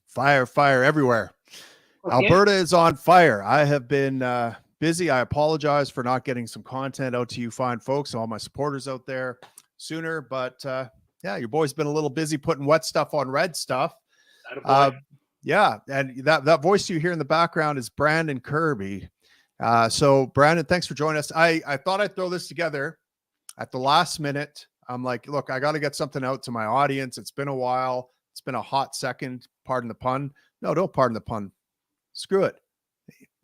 Fire everywhere. Okay. Alberta is on fire. I have been busy. I apologize for not getting some content out to you fine folks, all my supporters out there sooner. But yeah, your boy's been a little busy putting wet stuff on red stuff. Yeah, and that voice you hear in the background is Brandon Kirby. So Brandon, thanks for joining us. I thought I'd throw this together at the last minute. I'm like, look, I got to get something out to my audience. It's been a while. It's been a hot second. Pardon the pun. No, don't pardon the pun. Screw it.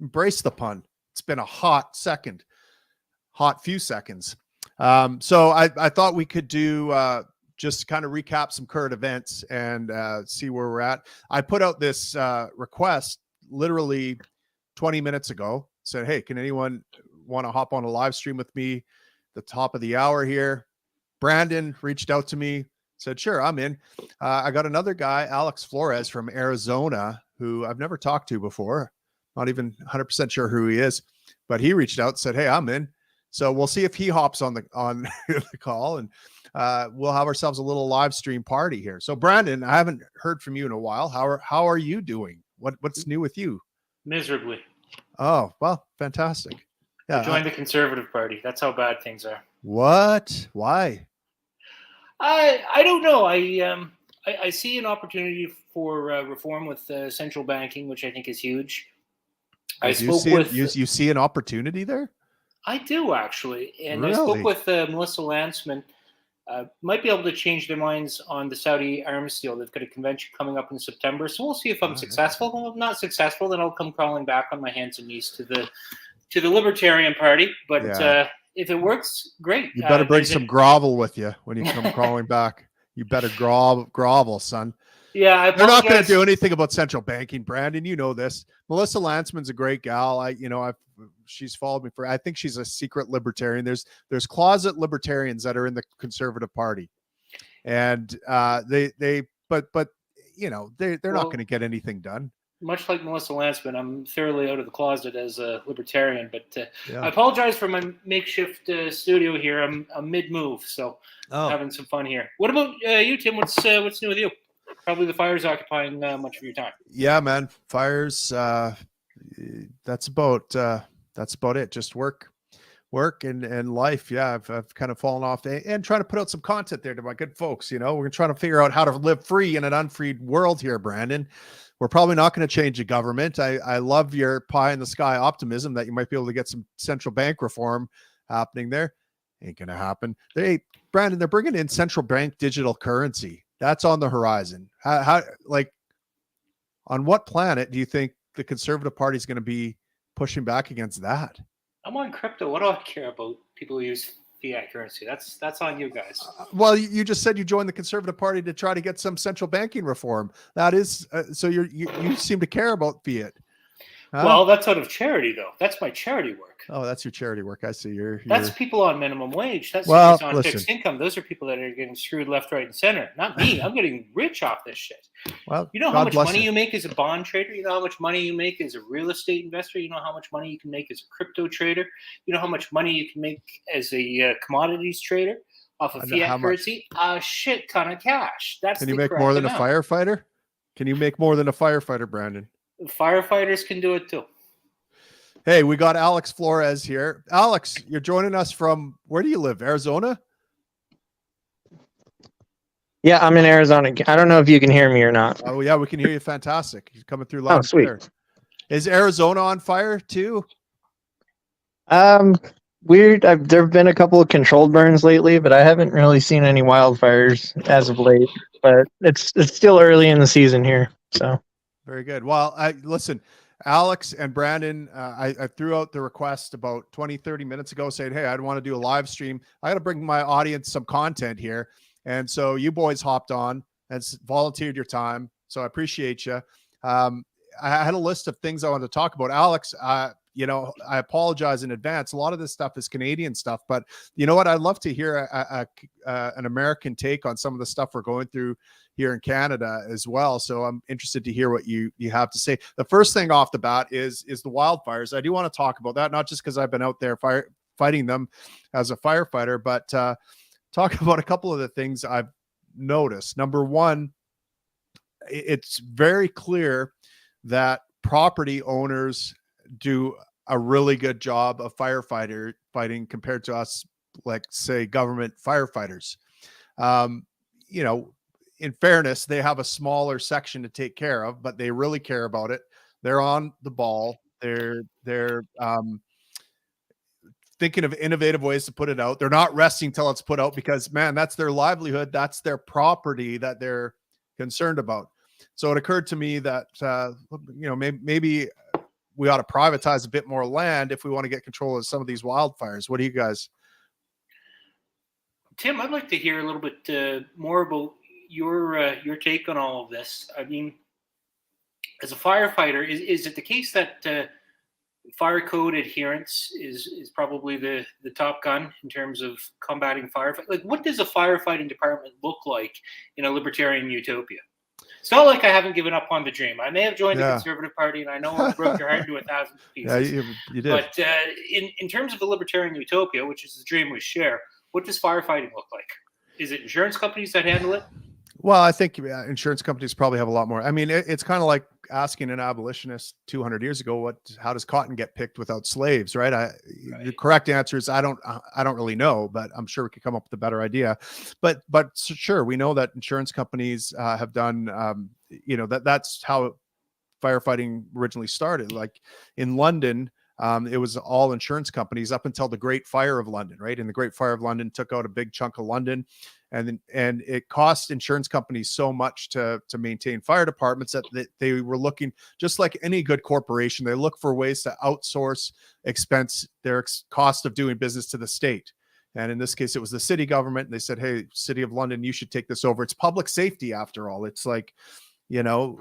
Embrace the pun. It's been a hot second. Hot few seconds. So I thought we could do just kind of recap some current events and see where we're at. I put out this request literally 20 minutes ago. Said, hey, can anyone want to hop on a live stream with me? The top of the hour here. Brandon reached out to me, said, sure, I'm in. I got another guy, Alex Flores from Arizona, who I've never talked to before. Not even 100% sure who he is, but he reached out and said, hey, I'm in. So we'll see if he hops on the call, and we'll have ourselves a little live stream party here. So Brandon, I haven't heard from you in a while. How are you doing? What's new with you? Miserably. Oh, well, fantastic. Yeah, join the Conservative Party. That's how bad things are. What? Why? I don't know. I see an opportunity for reform with central banking, which I think is huge. You see an opportunity there? I do, actually. And really? I spoke with Melissa Landsman. Might be able to change their minds on the Saudi arms deal. They've got a convention coming up in September, so we'll see if I'm successful. Well, if I'm not successful, then I'll come crawling back on my hands and knees to the Libertarian Party. But if it works, great. You better bring some grovel with you when you come crawling back. You better grovel, son. Yeah, they're not going to do anything about central banking, Brandon. You know this. Melissa Landsman's a great gal. She's followed me I think she's a secret libertarian. There's closet libertarians that are in the Conservative Party, and they're not going to get anything done. Much like Melissa Landsman, I'm thoroughly out of the closet as a libertarian, but I apologize for my makeshift studio here. I'm mid-move, so I'm having some fun here. What about you, Tim? What's new with you? Probably the fire's occupying much of your time. Yeah, man. Fires. That's about it. Just work and life. Yeah, I've kind of fallen off and trying to put out some content there to my good folks. We're trying to figure out how to live free in an unfreed world here, Brandon. We're probably not going to change the government. I love your pie in the sky optimism that you might be able to get some central bank reform happening there. Ain't going to happen. Brandon, they're bringing in central bank digital currency. That's on the horizon. How on what planet do you think the Conservative Party is going to be pushing back against that? I'm on crypto. What do I care about people who use fiat currency? That's on you guys. Well, you just said you joined the Conservative Party to try to get some central banking reform. That is, so you seem to care about fiat. Huh? Well, that's out of charity, though. That's my charity work. Oh, that's your charity work. I see. That's people on minimum wage. That's on fixed income. Those are people that are getting screwed left, right, and center. Not me. I'm getting rich off this shit. Well, you know how much money you make as a bond trader? You know how much money you make as a real estate investor? You know how much money you can make as a crypto trader? You know how much money you can make as a commodities trader off of fiat currency? A shit ton of cash. Can you make more than a firefighter? Can you make more than a firefighter, Brandon? Firefighters can do it too. Hey, we got Alex Flores here. Alex, you're joining us from, where do you live? Arizona? Yeah, I'm in Arizona. I don't know if you can hear me or not. Oh, yeah, we can hear you. Fantastic. You're coming through loud. Oh, sweet. Clear. Is Arizona on fire too? Weird. There have been a couple of controlled burns lately, but I haven't really seen any wildfires as of late. But it's still early in the season here, so. Very good. Well, listen, Alex and Brandon, I threw out the request about 20, 30 minutes ago saying, hey, I'd want to do a live stream. I got to bring my audience some content here. And so you boys hopped on and volunteered your time. So I appreciate you. I had a list of things I wanted to talk about. Alex, I apologize in advance. A lot of this stuff is Canadian stuff, but you know what? I'd love to hear an American take on some of the stuff we're going through here in Canada as well. So I'm interested to hear what you have to say. The first thing off the bat is the wildfires. I do want to talk about that, not just because I've been out there fighting them as a firefighter, but talk about a couple of the things I've noticed. Number one, it's very clear that property owners do a really good job of fighting compared to us, like say government firefighters. You know, in fairness, they have a smaller section to take care of, but they really care about it. They're on the ball. They're thinking of innovative ways to put it out. They're not resting till it's put out because, man, that's their livelihood. That's their property that they're concerned about. So it occurred to me that, you know, maybe we ought to privatize a bit more land if we want to get control of some of these wildfires. What do you guys? Tim, I'd like to hear a little bit more about your take on all of this. I mean, as a firefighter, is it the case that fire code adherence is probably the top gun in terms of combating firefighting? Like, what does a firefighting department look like in a libertarian utopia? It's not like I haven't given up on the dream. I may have joined the Conservative Party, and I know I broke your heart into 1,000 pieces. Yeah, you did. But in terms of a libertarian utopia, which is the dream we share, what does firefighting look like? Is it insurance companies that handle it? Well, I think insurance companies probably have a lot more. I mean, it's kind of like asking an abolitionist 200 years ago, how does cotton get picked without slaves, right? The correct answer is I don't really know, but I'm sure we could come up with a better idea. But sure, we know that insurance companies have done, you know, that's how firefighting originally started. Like in London, it was all insurance companies up until the Great Fire of London, right? And the Great Fire of London took out a big chunk of London, and it cost insurance companies so much to maintain fire departments that they were looking, just like any good corporation, they look for ways to outsource their cost of doing business to the state. And in this case, it was the city government. And they said, hey, City of London, you should take this over. It's public safety after all. It's like, you know,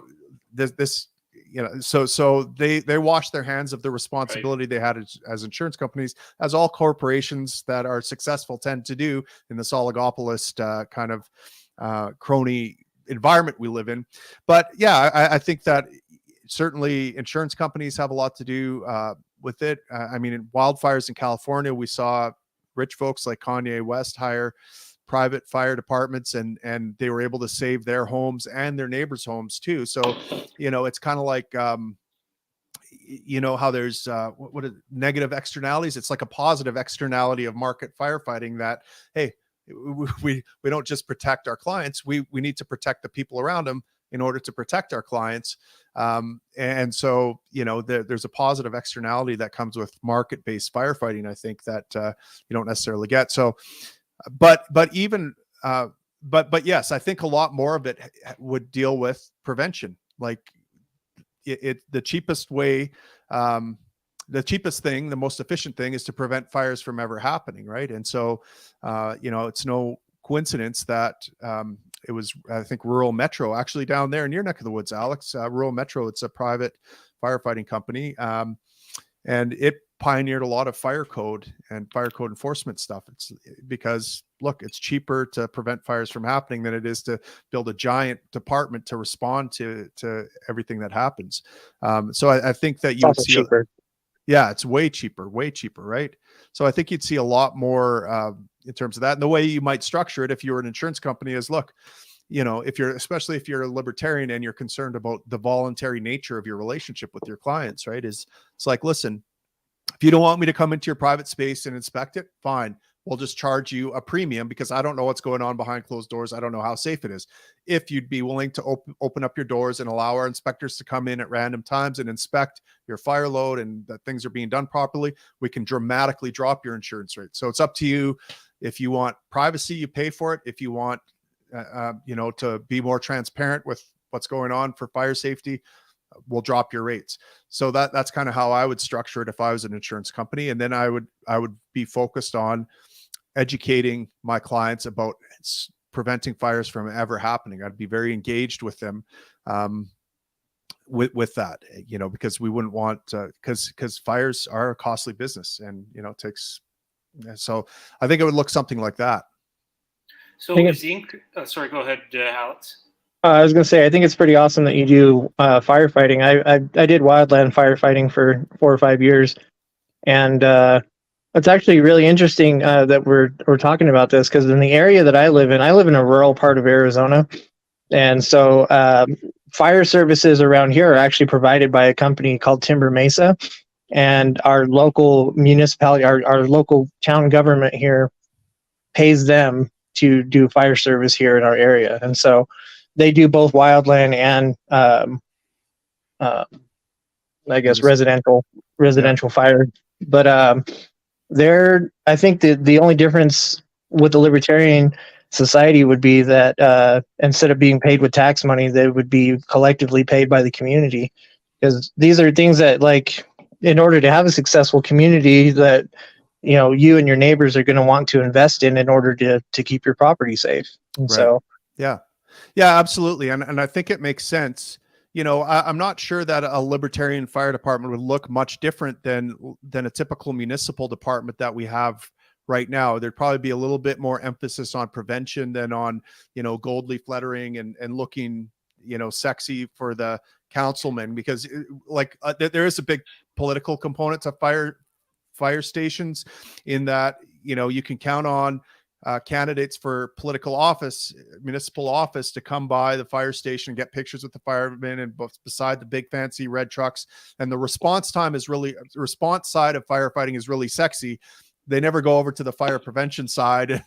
this you know, so they washed their hands of the responsibility they had as insurance companies, as all corporations that are successful tend to do in this oligopolist kind of crony environment we live in. But yeah, I think that certainly insurance companies have a lot to do with it. I mean, in wildfires in California, we saw rich folks like Kanye West hire private fire departments, and they were able to save their homes and their neighbors' homes too. So, you know, it's kind of like, you know, how there's what are negative externalities. It's like a positive externality of market firefighting that, hey, we don't just protect our clients. We need to protect the people around them in order to protect our clients. And so, you know, there's a positive externality that comes with market-based firefighting, I think, that you don't necessarily get. So, but yes, I think a lot more of it would deal with prevention. Like the cheapest way, the cheapest thing, the most efficient thing is to prevent fires from ever happening. Right. And so, you know, it's no coincidence that it was, I think, Rural Metro, actually down there in your neck of the woods, Alex. Rural Metro, it's a private firefighting company. And it pioneered a lot of fire code and fire code enforcement stuff. It's because, look, it's cheaper to prevent fires from happening than it is to build a giant department to respond to everything that happens. So I think that you would see cheaper. Yeah, it's way cheaper, right? So I think you'd see a lot more in terms of that. And the way you might structure it if you were an insurance company is, look, you know, especially if you're a libertarian and you're concerned about the voluntary nature of your relationship with your clients, right? It's like, listen, if you don't want me to come into your private space and inspect it, fine. We'll just charge you a premium because I don't know what's going on behind closed doors. I don't know how safe it is. If you'd be willing to open up your doors and allow our inspectors to come in at random times and inspect your fire load and that things are being done properly, we can dramatically drop your insurance rate. So it's up to you. If you want privacy, you pay for it. If you want, you know, to be more transparent with what's going on for fire safety, we'll drop your rates. So that's kind of how I would structure it if I was an insurance company. And then I would be focused on educating my clients about preventing fires from ever happening. I'd be very engaged with them with that, you know, because we wouldn't want because fires are a costly business, and you know, it takes. So I think it would look something like that. So is sorry, go ahead, Alex. I was going to say, I think it's pretty awesome that you do firefighting. I did wildland firefighting for 4 or 5 years, and it's actually really interesting that we're talking about this, because in the area that I live in a rural part of Arizona, and so fire services around here are actually provided by a company called Timber Mesa, and our local municipality, our local town government here pays them to do fire service here in our area. And so they do both wildland and I guess residential fire. But I think the only difference with the libertarian society would be that instead of being paid with tax money, they would be collectively paid by the community, because these are things that, like, in order to have a successful community, that you and your neighbors are going to want to invest in order to keep your property safe. And Right. so yeah, absolutely. And I think it makes sense. I'm not sure that a libertarian fire department would look much different than a typical municipal department that we have right now. There'd probably be a little bit more emphasis on prevention than on, gold leaf lettering and looking, sexy for the councilman, because there is a big political component to fire stations, in that, you can count on candidates for political office, municipal office, to come by the fire station and get pictures with the firemen and beside the big fancy red trucks. And the response side of firefighting is really sexy. They never go over to the fire prevention side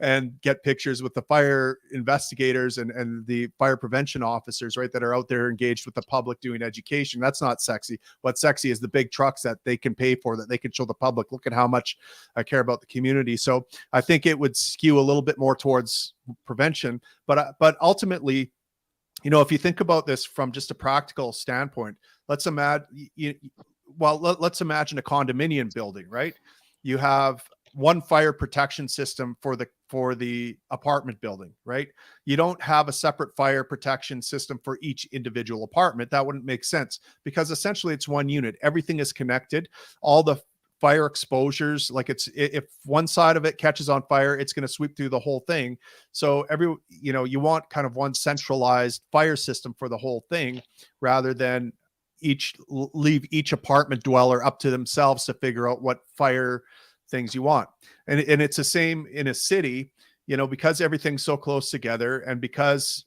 and get pictures with the fire investigators and the fire prevention officers, right, that are out there engaged with the public doing education. That's not sexy. What's sexy is the big trucks that they can pay for, that they can show the public, look at how much I care about the community. So I think it would skew a little bit more towards prevention. But ultimately, if you think about this from just a practical standpoint, let's imagine a condominium building, right? You have one fire protection system for the apartment building, right? You don't have a separate fire protection system for each individual apartment. That wouldn't make sense, because essentially it's one unit. Everything is connected. All the fire exposures, like if one side of it catches on fire, it's going to sweep through the whole thing. So you want kind of one centralized fire system for the whole thing, rather than leave each apartment dweller up to themselves to figure out what fire things you want. And it's the same in a city, because everything's so close together, and because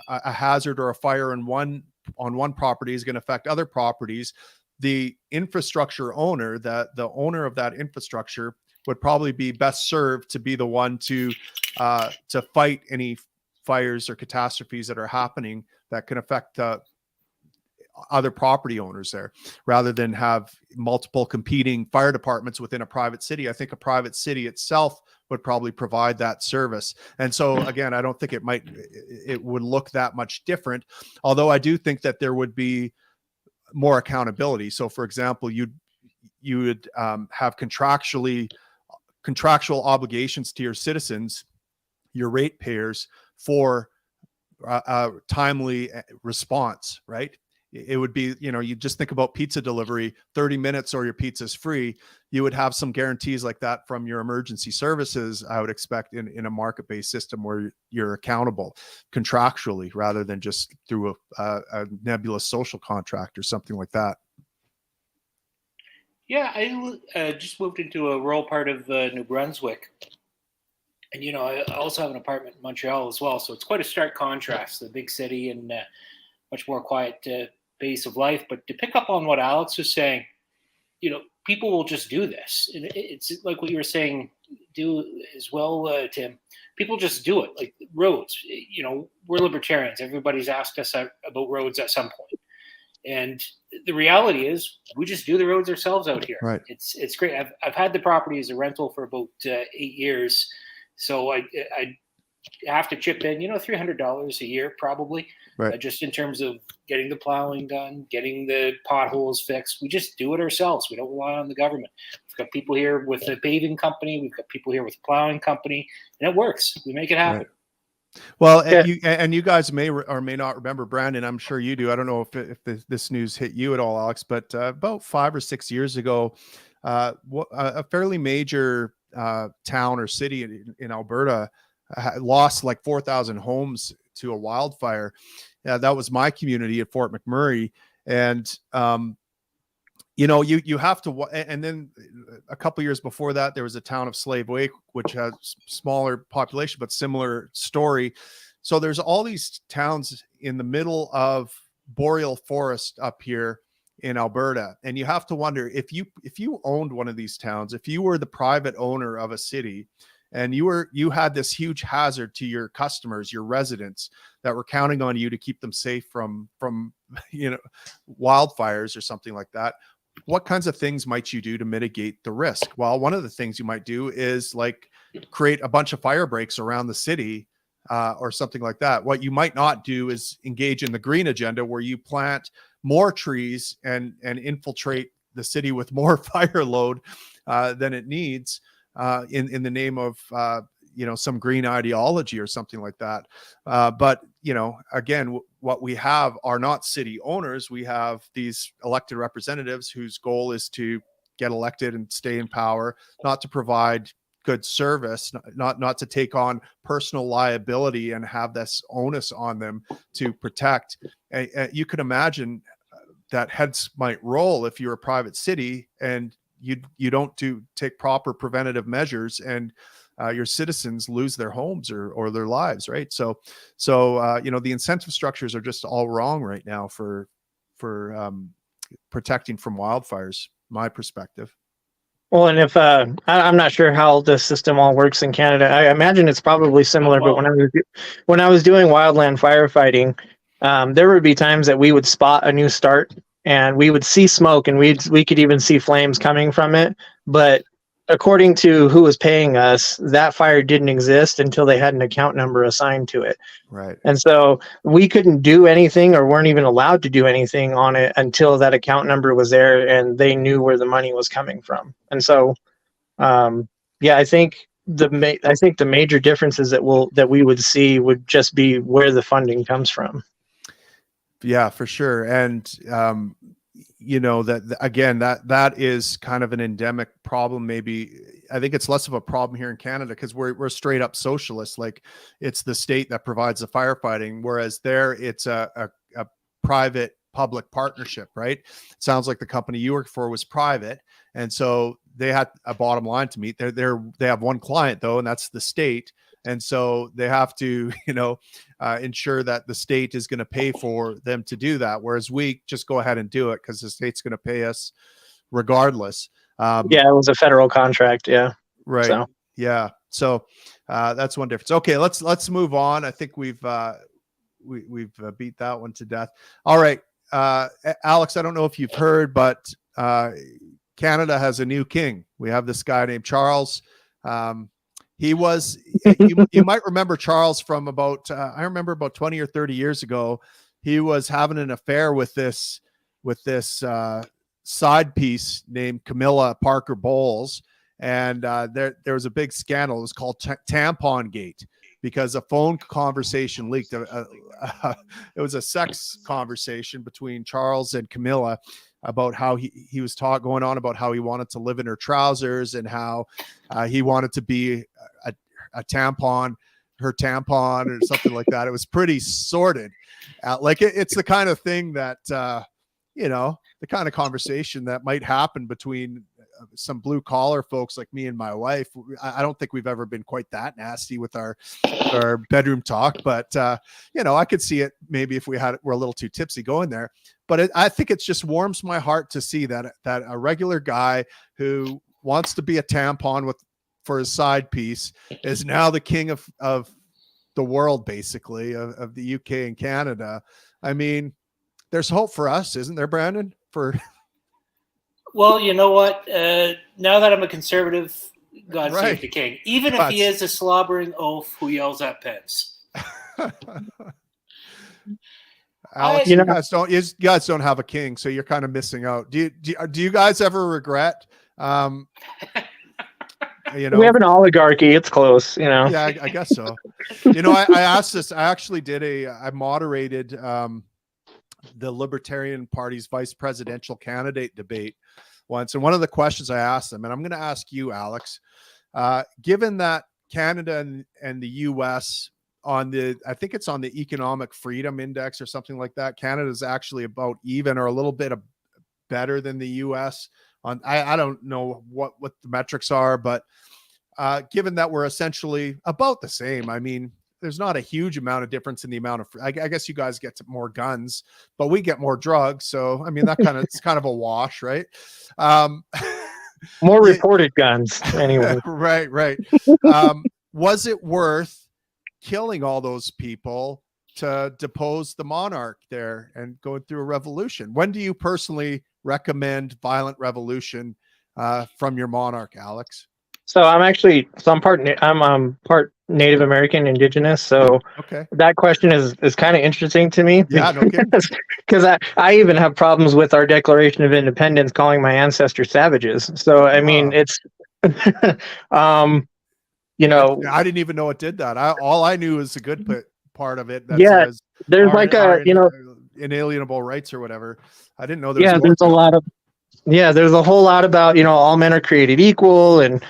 a hazard or a fire on one property is going to affect other properties, the infrastructure owner, the owner of that infrastructure, would probably be best served to be the one to fight any fires or catastrophes that are happening that can affect other property owners there, rather than have multiple competing fire departments within a private city. I think a private city itself would probably provide that service. And so again, I don't think it would look that much different, although I do think that there would be more accountability. So for example, you would have contractual obligations to your citizens, your ratepayers, for timely response, right? It would be, you just think about pizza delivery, 30 minutes or your pizza's free. You would have some guarantees like that from your emergency services, I would expect, in a market-based system where you're accountable contractually, rather than just through a nebulous social contract or something like that. Yeah, I just moved into a rural part of New Brunswick. And, I also have an apartment in Montreal as well. So it's quite a stark contrast, the big city and much more quiet pace of life. But to pick up on what Alex was saying, people will just do this. And it's like what you were saying, do as well, Tim. People just do it. Like roads, we're libertarians. Everybody's asked us about roads at some point. And the reality is we just do the roads ourselves out here. Right. It's great. I've had the property as a rental for about 8 years. So I have to chip in, $300 a year probably, right. Just in terms of getting the plowing done, getting the potholes fixed. We just do it ourselves. We don't rely on the government. We've got people here with a paving company. We've got people here with a plowing company, and it works. We make it happen. Right. Well, Yeah. and you guys may or may not remember, Brandon, I'm sure you do. I don't know if this news hit you at all, Alex, but about 5 or 6 years ago, a fairly major town or city in Alberta lost like 4,000 homes to a wildfire. That was my community at Fort McMurray. And, you have to, and then a couple years before that, there was a town of Slave Lake, which has smaller population, but similar story. So there's all these towns in the middle of boreal forest up here in Alberta, and you have to wonder if you owned one of these towns, if you were the private owner of a city, and you had this huge hazard to your customers, your residents that were counting on you to keep them safe from wildfires or something like that. What kinds of things might you do to mitigate the risk? Well, one of the things you might do is like create a bunch of fire breaks around the city, or something like that. What you might not do is engage in the green agenda, where you plant more trees and infiltrate the city with more fire load than it needs, in the name of some green ideology or something like that. But again, what we have are not city owners. We have these elected representatives whose goal is to get elected and stay in power, not to provide good service, not to take on personal liability and have this onus on them to protect. You could imagine that heads might roll if you're a private city and you don't take proper preventative measures, and your citizens lose their homes or their lives, right? So the incentive structures are just all wrong right now for protecting from wildfires, my perspective. Well, and if I'm not sure how the system all works in Canada, I imagine it's probably similar. But when I was doing wildland firefighting, there would be times that we would spot a new start, and we would see smoke, and we could even see flames coming from it. But according to who was paying us, that fire didn't exist until they had an account number assigned to it. Right. And so we couldn't do anything, or weren't even allowed to do anything on it until that account number was there and they knew where the money was coming from. And so, I think the major differences that we would see would just be where the funding comes from. Yeah, for sure. And that is kind of an endemic problem. Maybe I think it's less of a problem here in Canada because we're straight up socialist. Like, it's the state that provides the firefighting, whereas there it's a private public partnership, right? It sounds like the company you work for was private, and so they had a bottom line to meet. They have one client though, and that's the state. And so they have to, ensure that the state is going to pay for them to do that. Whereas we just go ahead and do it because the state's going to pay us regardless. It was a federal contract. Yeah. Right. So. Yeah. So that's one difference. Okay. Let's move on. I think we've beat that one to death. All right. Alex, I don't know if you've heard, but Canada has a new king. We have this guy named Charles. He was, you might remember Charles from about 20 or 30 years ago. He was having an affair with this side piece named Camilla Parker Bowles. And there was a big scandal. It was called Tampon Gate, because a phone conversation leaked. It was a sex conversation between Charles and Camilla about how he was going on about how he wanted to live in her trousers, and how he wanted to be a tampon, her tampon, or something like that. It was pretty sordid. It's the kind of thing that, the kind of conversation that might happen between some blue collar folks like me and my wife. I don't think we've ever been quite that nasty with our bedroom talk, but I could see it maybe if we're a little too tipsy going there. But I think it just warms my heart to see that a regular guy who wants to be a tampon for his side piece is now the king of the world, basically, of the UK and Canada. I mean, there's hope for us, isn't there, Brandon? Well, you know what? Now that I'm a conservative, God save the king. Even if he is a slobbering oaf who yells at Pence. Alex, you guys don't have a king, so you're kind of missing out. Do you guys ever regret? We have an oligarchy. It's close, Yeah, I guess so. I asked this. I moderated the Libertarian Party's vice presidential candidate debate once. And one of the questions I asked them, and I'm going to ask you, Alex, given that Canada and the US I think it's on the Economic Freedom Index or something like that, Canada is actually about even or a little bit better than the US on, I don't know what the metrics are, but given that we're essentially about the same, I mean, there's not a huge amount of difference in the amount of, I guess you guys get more guns, but we get more drugs. So, I mean, it's kind of a wash, right? More reported guns anyway. Right. Was it worth killing all those people to depose the monarch there and going through a revolution? When do you personally recommend violent revolution from your monarch, Alex? So I'm part Native American, Indigenous. So Okay, that question is kind of interesting to me. Yeah, no kidding. Because I even have problems with our Declaration of Independence calling my ancestors savages. So I mean, it's you know, I didn't even know it did that. All I knew is a good part of it that yeah, says there's like a inalienable rights or whatever. I didn't know there's a lot of there's a whole lot about, all men are created equal and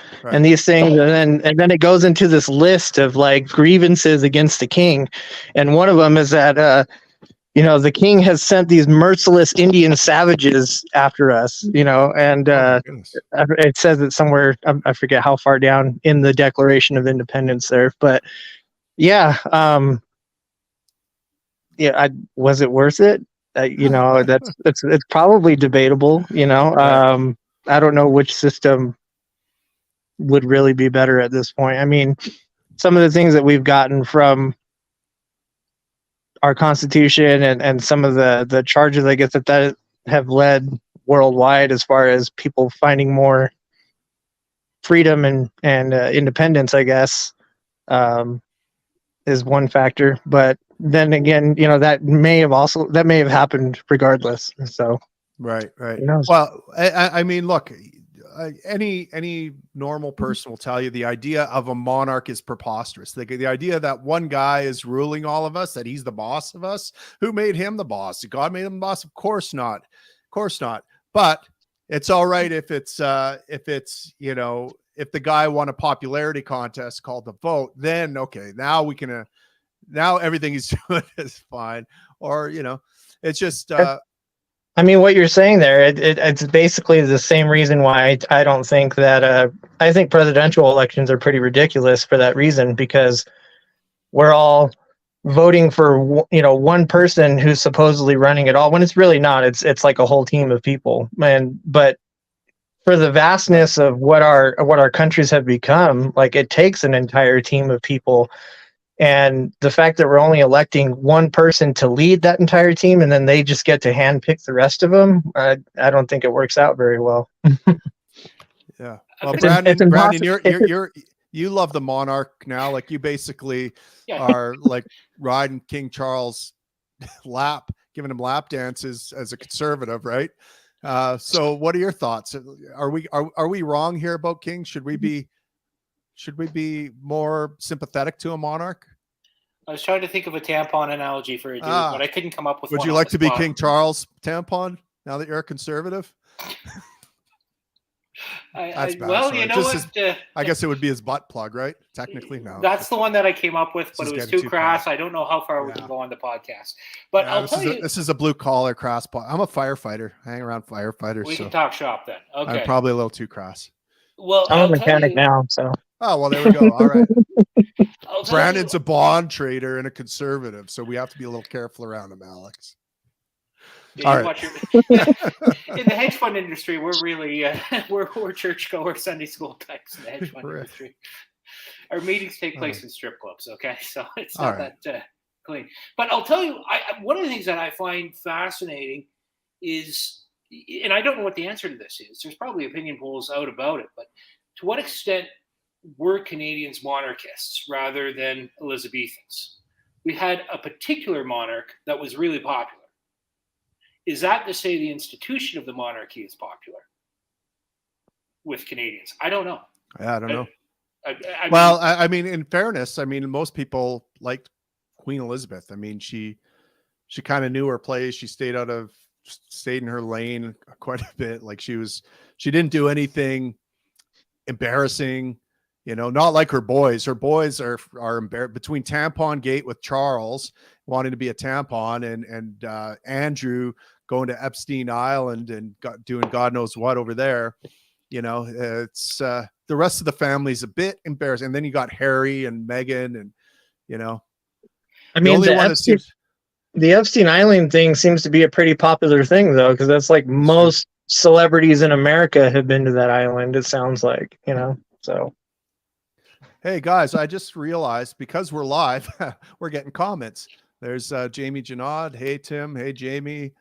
these things, and then it goes into this list of like grievances against the king, and one of them is that the king has sent these merciless Indian savages after us, and it says it somewhere, I forget how far down in the Declaration of Independence there, but was it worth it? It's probably debatable. I don't know which system would really be better at this point. I mean, some of the things that we've gotten from our Constitution and some of the charges, I guess, that have led worldwide as far as people finding more freedom and independence, I guess, is one factor. But then again, that may have happened regardless. So right. Well, I mean, look, any normal person will tell you the idea of a monarch is preposterous. The idea that one guy is ruling all of us, that he's the boss of us. Who made him the boss? God made him the boss? Of course not. But it's all right if it's if the guy won a popularity contest called the vote, then okay, now we can now everything he's doing is fine. Or it's just I mean, what you're saying there, it's basically the same reason why I don't think that I think presidential elections are pretty ridiculous for that reason, because we're all voting for one person who's supposedly running it all when it's really not. It's like a whole team of people. But for the vastness of what our countries have become, like, it takes an entire team of people. And the fact that we're only electing one person to lead that entire team, and then they just get to handpick the rest of them, I don't think it works out very well. Yeah. Well, Brandon, you love the monarch now. Like, you basically are like riding King Charles' lap, giving him lap dances as a conservative, right? So what are your thoughts? Are we wrong here about King? Should we be more sympathetic to a monarch? I was trying to think of a tampon analogy for a dude, but I couldn't come up with one. Would you like to be King Charles tampon now that you're a conservative? That's bad. Well, you know what? I guess it would be his butt plug, right? Technically, no. That's the one that I came up with, but it was too crass. I don't know how far we can go on the podcast. But I'll tell you, this is a blue collar crass. I'm a firefighter. I hang around firefighters. We can talk shop then. Okay. I'm probably a little too crass. Well, I'm a mechanic now, so. Oh, well, there we go. All right. Brandon's a bond trader and a conservative, so we have to be a little careful around him, Alex. All right. In the hedge fund industry, we're really we're churchgoer, Sunday school types in the hedge fund industry. Our meetings take place in strip clubs. Okay, so it's not that clean. But I'll tell you, one of the things that I find fascinating is, and I don't know what the answer to this is. There's probably opinion polls out about it, but to what extent were Canadians monarchists rather than Elizabethans? We had a particular monarch that was really popular. Is that to say the institution of the monarchy is popular with Canadians? I don't know. Yeah, I don't know. I mean, in fairness, I mean, most people liked Queen Elizabeth. I mean, she kind of knew her place. She stayed in her lane quite a bit. Like, she didn't do anything embarrassing, not like her boys. Her boys are embarrassed between Tampon Gate with Charles wanting to be a tampon and Andrew going to Epstein Island and doing God knows what over there. It's the rest of the family's a bit embarrassing. And then you got Harry and Meghan, and you know. I The mean, only one that seems the Epstein Island thing seems to be a pretty popular thing, though, because that's like true. most celebrities in America have been to that island. It sounds like, so. Hey guys, I just realized because we're live, we're getting comments. There's Jamie Janod. Hey Tim. Hey Jamie.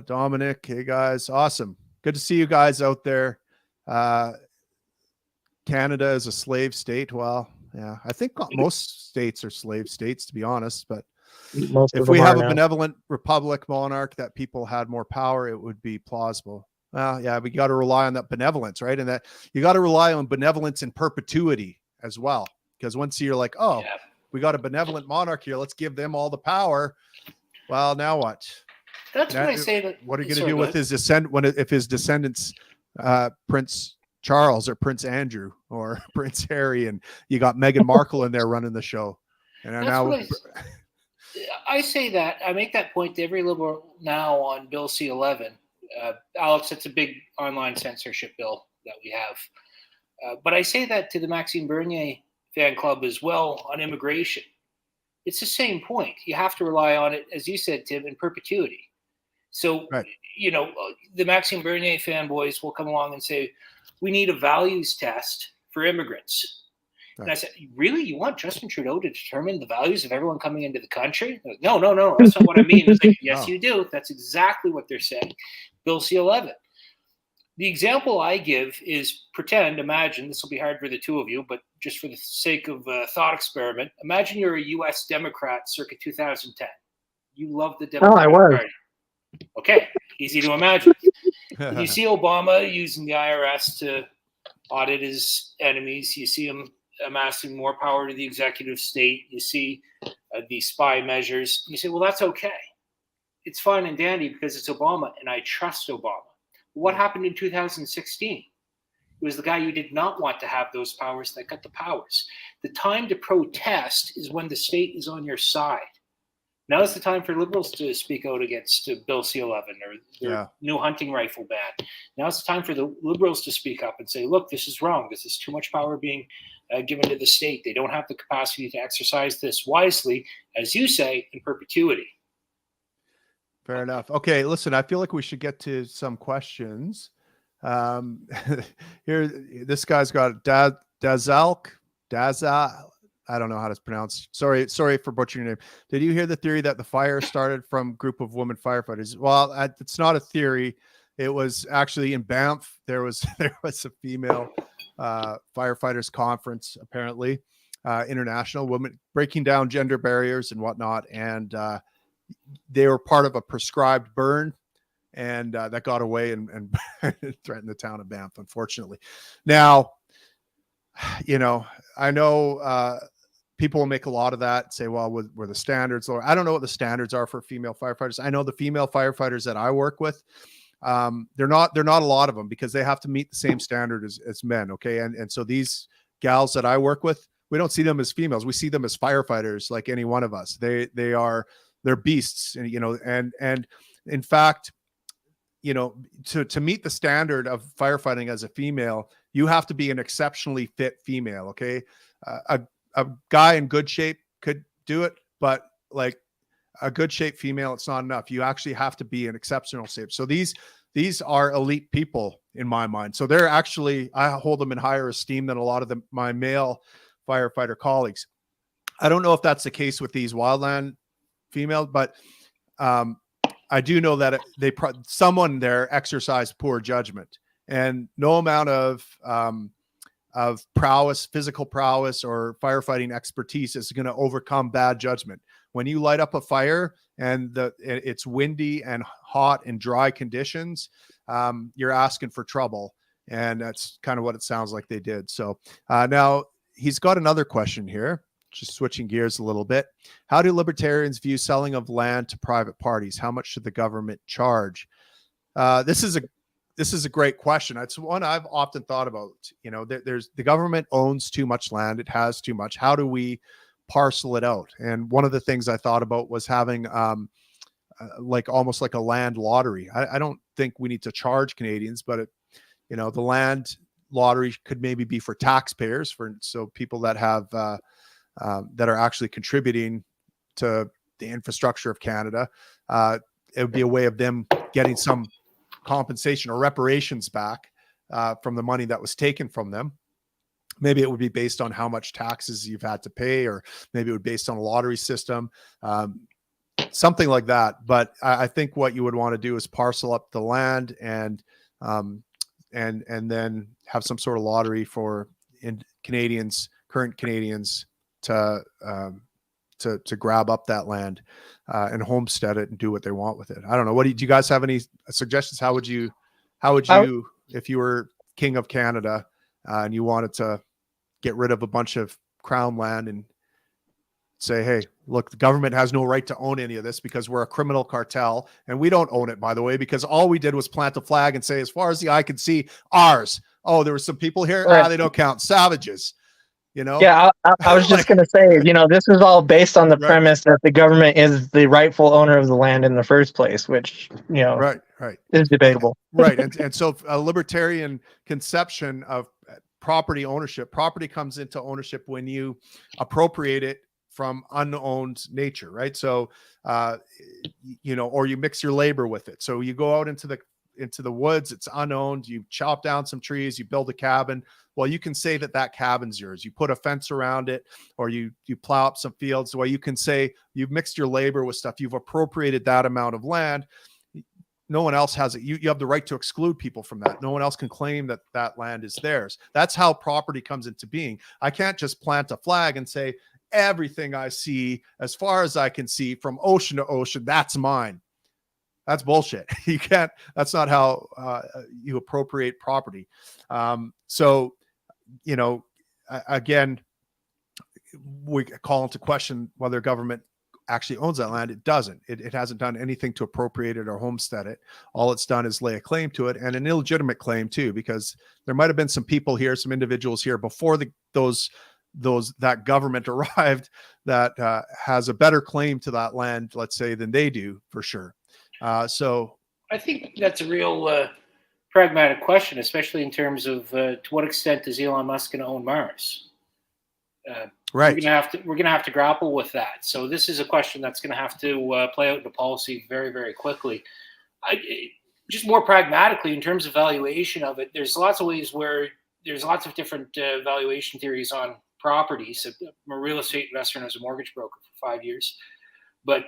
Dominic. Hey guys. Awesome. Good to see you guys out there. Canada is a slave state. Well, yeah, I think most states are slave states, to be honest. But Most of if them we are have a now. benevolent republic monarch that people had more power, it would be plausible. Well, yeah, we got to rely on that benevolence, right? And that you got to rely on benevolence in perpetuity as well. Because once you're like, oh, we got a benevolent monarch here, let's give them all the power. Well, now what? That's Now, when I say that. what are you going to do with his if his descendants, Prince Charles or Prince Andrew or Prince Harry, and you got Meghan Markle in there running the show? And now I say that I make that point to every liberal now on Bill C-11. Alex, it's a big online censorship bill that we have. But I say that to the Maxime Bernier fan club as well on immigration. It's the same point. You have to rely on it, as you said, Tim, in perpetuity. So, right. The Maxime Bernier fanboys will come along and say, we need a values test for immigrants. Right. And I said, really? You want Justin Trudeau to determine the values of everyone coming into the country? Like, no. That's not what I mean. It's like, yes, you do. That's exactly what they're saying. Bill C-11. The example I give is imagine, this will be hard for the two of you, but just for the sake of a thought experiment, imagine you're a U.S. Democrat circa 2010. You love the Democratic Party. Okay, easy to imagine. You see Obama using the IRS to audit his enemies. You see him amassing more power to the executive state. You see the spy measures. You say, well, that's okay. It's fine and dandy because it's Obama, and I trust Obama. What happened in 2016? It was the guy you did not want to have those powers that got the powers. The time to protest is when the state is on your side. Now is the time for liberals to speak out against Bill C-11 or their new hunting rifle ban. Now it's the time for the liberals to speak up and say, look, this is wrong. This is too much power being given to the state. They don't have the capacity to exercise this wisely, as you say, in perpetuity. Fair enough. Okay, listen, I feel like we should get to some questions. Here, this guy's got Dazalk. I don't know how to pronounce. Sorry for butchering your name. Did you hear the theory that the fire started from a group of women firefighters? Well, it's not a theory. It was actually in Banff. There was a female firefighters conference, apparently, international women breaking down gender barriers and whatnot, and they were part of a prescribed burn, and that got away and threatened the town of Banff, unfortunately. Now, I know people will make a lot of that, say, well, were the standards lower? I don't know what the standards are for female firefighters. I know the female firefighters that I work with, they're not a lot of them because they have to meet the same standard as men. Okay. And so these gals that I work with, we don't see them as females. We see them as firefighters like any one of us. They're beasts, and and in fact, to meet the standard of firefighting as a female, you have to be an exceptionally fit female. Okay. A guy in good shape could do it, but like a good shape female, it's not enough. You actually have to be in exceptional shape. So these are elite people in my mind. So they're actually, I hold them in higher esteem than a lot of my male firefighter colleagues. I don't know if that's the case with these wildland females, but I do know that someone there exercised poor judgment, and no amount of prowess, physical prowess, or firefighting expertise is going to overcome bad judgment. When you light up a fire and it's windy and hot and dry conditions, you're asking for trouble, and that's kind of what it sounds like they did. So now he's got another question here. Just switching gears a little bit. How do libertarians view selling of land to private parties? How much should the government charge? This is a great question. It's one I've often thought about. There's the government owns too much land. It has too much. How do we parcel it out? And one of the things I thought about was having almost like a land lottery. I don't think we need to charge Canadians, but the land lottery could maybe be for taxpayers, so people that have that are actually contributing to the infrastructure of Canada. It would be a way of them getting some compensation or reparations back from the money that was taken from them. Maybe it would be based on how much taxes you've had to pay, or maybe it would be based on a lottery system, something like that. But I think what you would want to do is parcel up the land and then have some sort of lottery for current Canadians to grab up that land and homestead it and do what they want with it. I don't know. Do you guys have any suggestions? How would you, if you were king of Canada and you wanted to get rid of a bunch of crown land and say, hey, look, the government has no right to own any of this because we're a criminal cartel, and we don't own it, by the way, because all we did was plant a flag and say, as far as the eye can see, ours. Oh, there were some people here. Right. They don't count. Savages. Yeah, I was just going to say, this is all based on the premise that the government is the rightful owner of the land in the first place, which, right. is debatable. Right. And so a libertarian conception of property ownership, property comes into ownership when you appropriate it from unowned nature, right? So, or you mix your labor with it. So you go out into the woods, it's unowned, you chop down some trees, you build a cabin. Well, you can say that cabin's yours. You put a fence around it, or you plow up some fields. Well, you can say you've mixed your labor with stuff. You've appropriated that amount of land. No one else has it. You have the right to exclude people from that. No one else can claim that land is theirs. That's how property comes into being. I can't just plant a flag and say, everything I see, as far as I can see, from ocean to ocean, that's mine. That's bullshit. You can't. That's not how you appropriate property. Again, we call into question whether government actually owns that land. It doesn't. It hasn't done anything to appropriate it or homestead it. All it's done is lay a claim to it, and an illegitimate claim too, because there might have been some people here, some individuals here before that government arrived that has a better claim to that land, let's say, than they do, for sure. So I think that's a real pragmatic question, especially in terms of to what extent is Elon Musk going to own Mars? Right. We're gonna have to grapple with that. So this is a question that's going to have to play out into policy very, very quickly. Just more pragmatically, in terms of valuation of it, there's lots of ways where there's lots of different valuation theories on properties. I'm a real estate investor and I was a mortgage broker for 5 years, but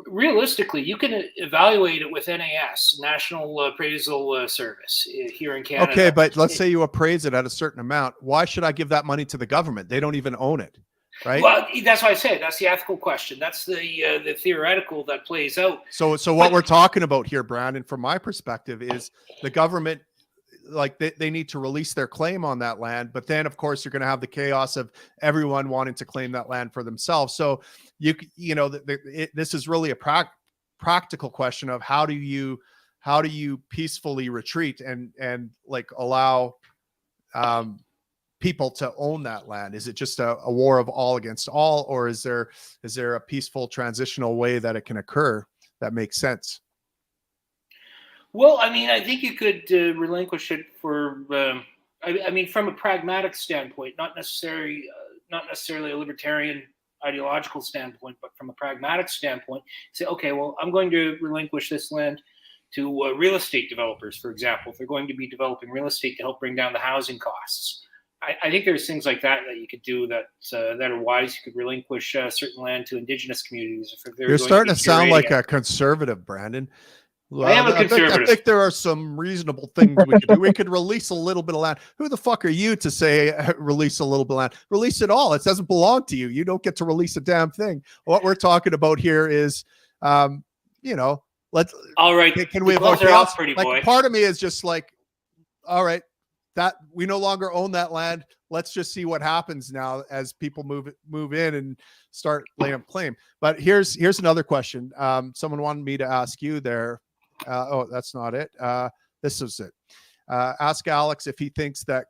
realistically, you can evaluate it with NAS, National Appraisal Service, here in Canada. Okay, but let's say you appraise it at a certain amount. Why should I give that money to the government? They don't even own it, right? Well, that's why I say that's the ethical question. That's the theoretical that plays out. So what we're talking about here, Brandon, from my perspective, is the government, like they need to release their claim on that land, but then of course you're going to have the chaos of everyone wanting to claim that land for themselves. So this is really a practical question of how do you peacefully retreat and like allow people to own that land? Is it just a war of all against all, or is there a peaceful transitional way that it can occur that makes sense? Well, I mean, I think you could relinquish it for. I mean, from a pragmatic standpoint, not necessarily a libertarian ideological standpoint, but from a pragmatic standpoint, say, okay, well, I'm going to relinquish this land to real estate developers, for example, if they're going to be developing real estate to help bring down the housing costs. I think there's things like that you could do that are wise. You could relinquish certain land to Indigenous communities. You're starting to sound like a conservative, Brandon. Well, I am a conservative. I think there are some reasonable things we could do. We could release a little bit of land. Who the fuck are you to say release a little bit of land? Release it all. It doesn't belong to you. You don't get to release a damn thing. What we're talking about here is, let's. All right. Can we avoid chaos? Pretty boy. Part of me is just like, all right, that we no longer own that land. Let's just see what happens now as people move in and start laying up claim. But here's another question. Someone wanted me to ask you there. That's not it. This is it. Ask Alex if he thinks that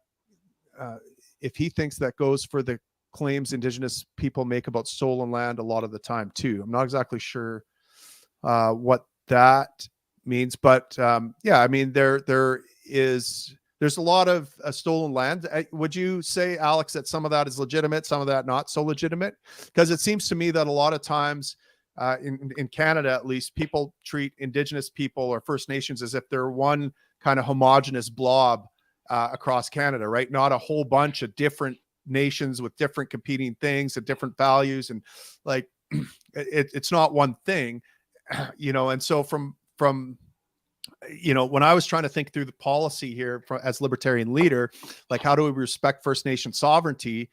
goes for the claims Indigenous people make about stolen land a lot of the time too. I'm not exactly sure what that means, but yeah, I mean there is there's a lot of stolen land. Would you say, Alex, that some of that is legitimate, some of that not so legitimate? Because it seems to me that a lot of times in Canada, at least, people treat Indigenous people or First Nations as if they're one kind of homogenous blob across Canada, right? Not a whole bunch of different nations with different competing things and different values, and like it's not one thing, you know. And so from you know, when I was trying to think through the policy here as libertarian leader, like how do we respect First Nation sovereignty?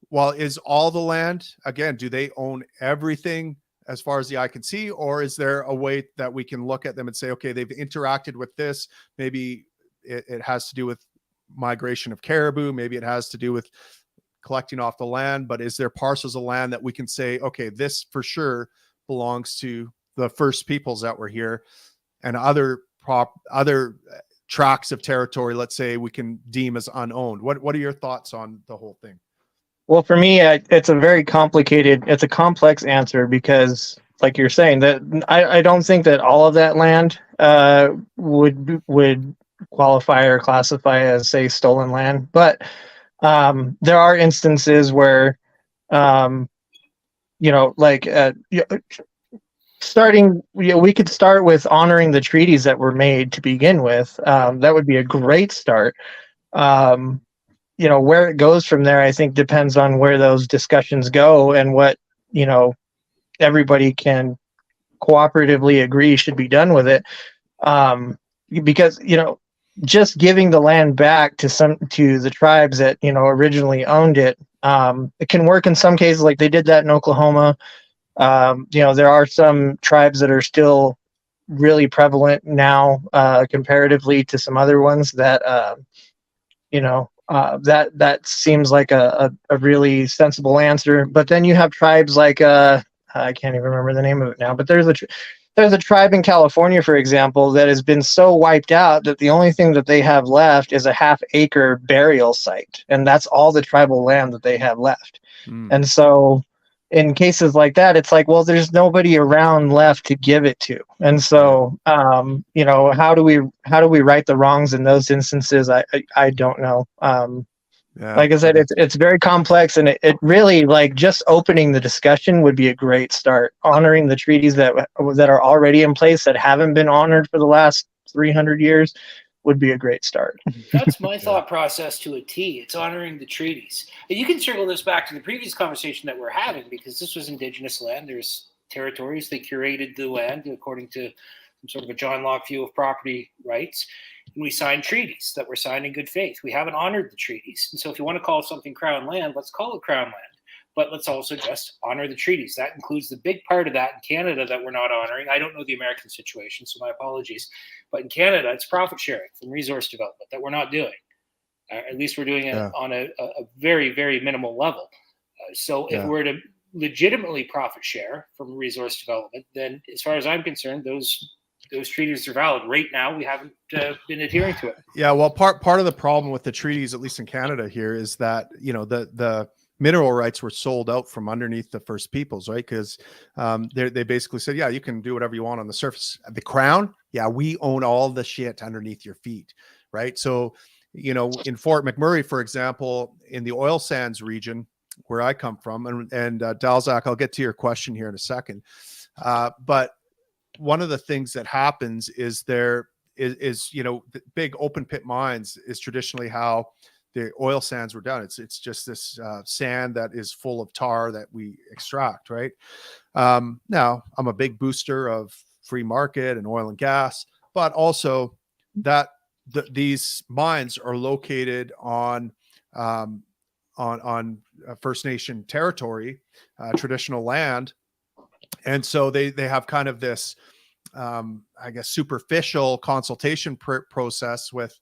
Well, is all the land, again, do they own everything as far as the eye can see, or is there a way that we can look at them and say, okay, they've interacted with this, maybe it has to do with migration of caribou, maybe it has to do with collecting off the land, but is there parcels of land that we can say, okay, this for sure belongs to the first peoples that were here, and other tracts of territory, let's say, we can deem as unowned? What are your thoughts on the whole thing? Well, for me, it's a complex answer, because, like you're saying, that I don't think that all of that land would qualify or classify as, say, stolen land. But there are instances where, you know, like we could start with honoring the treaties that were made to begin with. That would be a great start. You know, where it goes from there, I think, depends on where those discussions go and what, you know, everybody can cooperatively agree should be done with it. Because, you know, just giving the land back to the tribes that, you know, originally owned it, it can work in some cases, like they did that in Oklahoma. You know, there are some tribes that are still really prevalent now, comparatively to some other ones that, you know, that seems like a really sensible answer. But then you have tribes like, I can't even remember the name of it now, but there's a tribe in California, for example, that has been so wiped out that the only thing that they have left is a half-acre burial site, and that's all the tribal land that they have left. And so in cases like that, it's like, well, there's nobody around left to give it to. And so, you know, how do we right the wrongs in those instances? I don't know. Like I said, it's very complex, and it really, like, just opening the discussion would be a great start. Honoring the treaties that are already in place that haven't been honored for the last 300 years would be a great start. That's my thought process to a T. It's honoring the treaties. And you can circle this back to the previous conversation that we're having, because this was Indigenous land. There's territories. They curated the land according to some sort of a John Locke view of property rights. And we signed treaties that were signed in good faith. We haven't honored the treaties. And so if you want to call something crown land, let's call it crown land. But let's also just honor the treaties. That includes the big part of that in Canada that we're not honoring. I don't know the American situation, so my apologies. But in Canada, it's profit sharing from resource development that we're not doing. At least we're doing it on a very, very minimal level. So if we're to legitimately profit share from resource development, then as far as I'm concerned, those treaties are valid. Right now, we haven't been adhering to it. Yeah, well, part of the problem with the treaties, at least in Canada here, is that, you know, the mineral rights were sold out from underneath the First Peoples, right? Because they basically said, yeah, you can do whatever you want on the surface. The crown, yeah, we own all the shit underneath your feet, right? So, you know, in Fort McMurray, for example, in the oil sands region where I come from, and Dalzak, I'll get to your question here in a second. But one of the things that happens is there is, you know, the big open pit mines is traditionally how the oil sands were done. It's just this sand that is full of tar that we extract, right? Now, I'm a big booster of free market and oil and gas, but also that these mines are located on First Nation territory, traditional land, and so they have kind of this, I guess, superficial consultation process with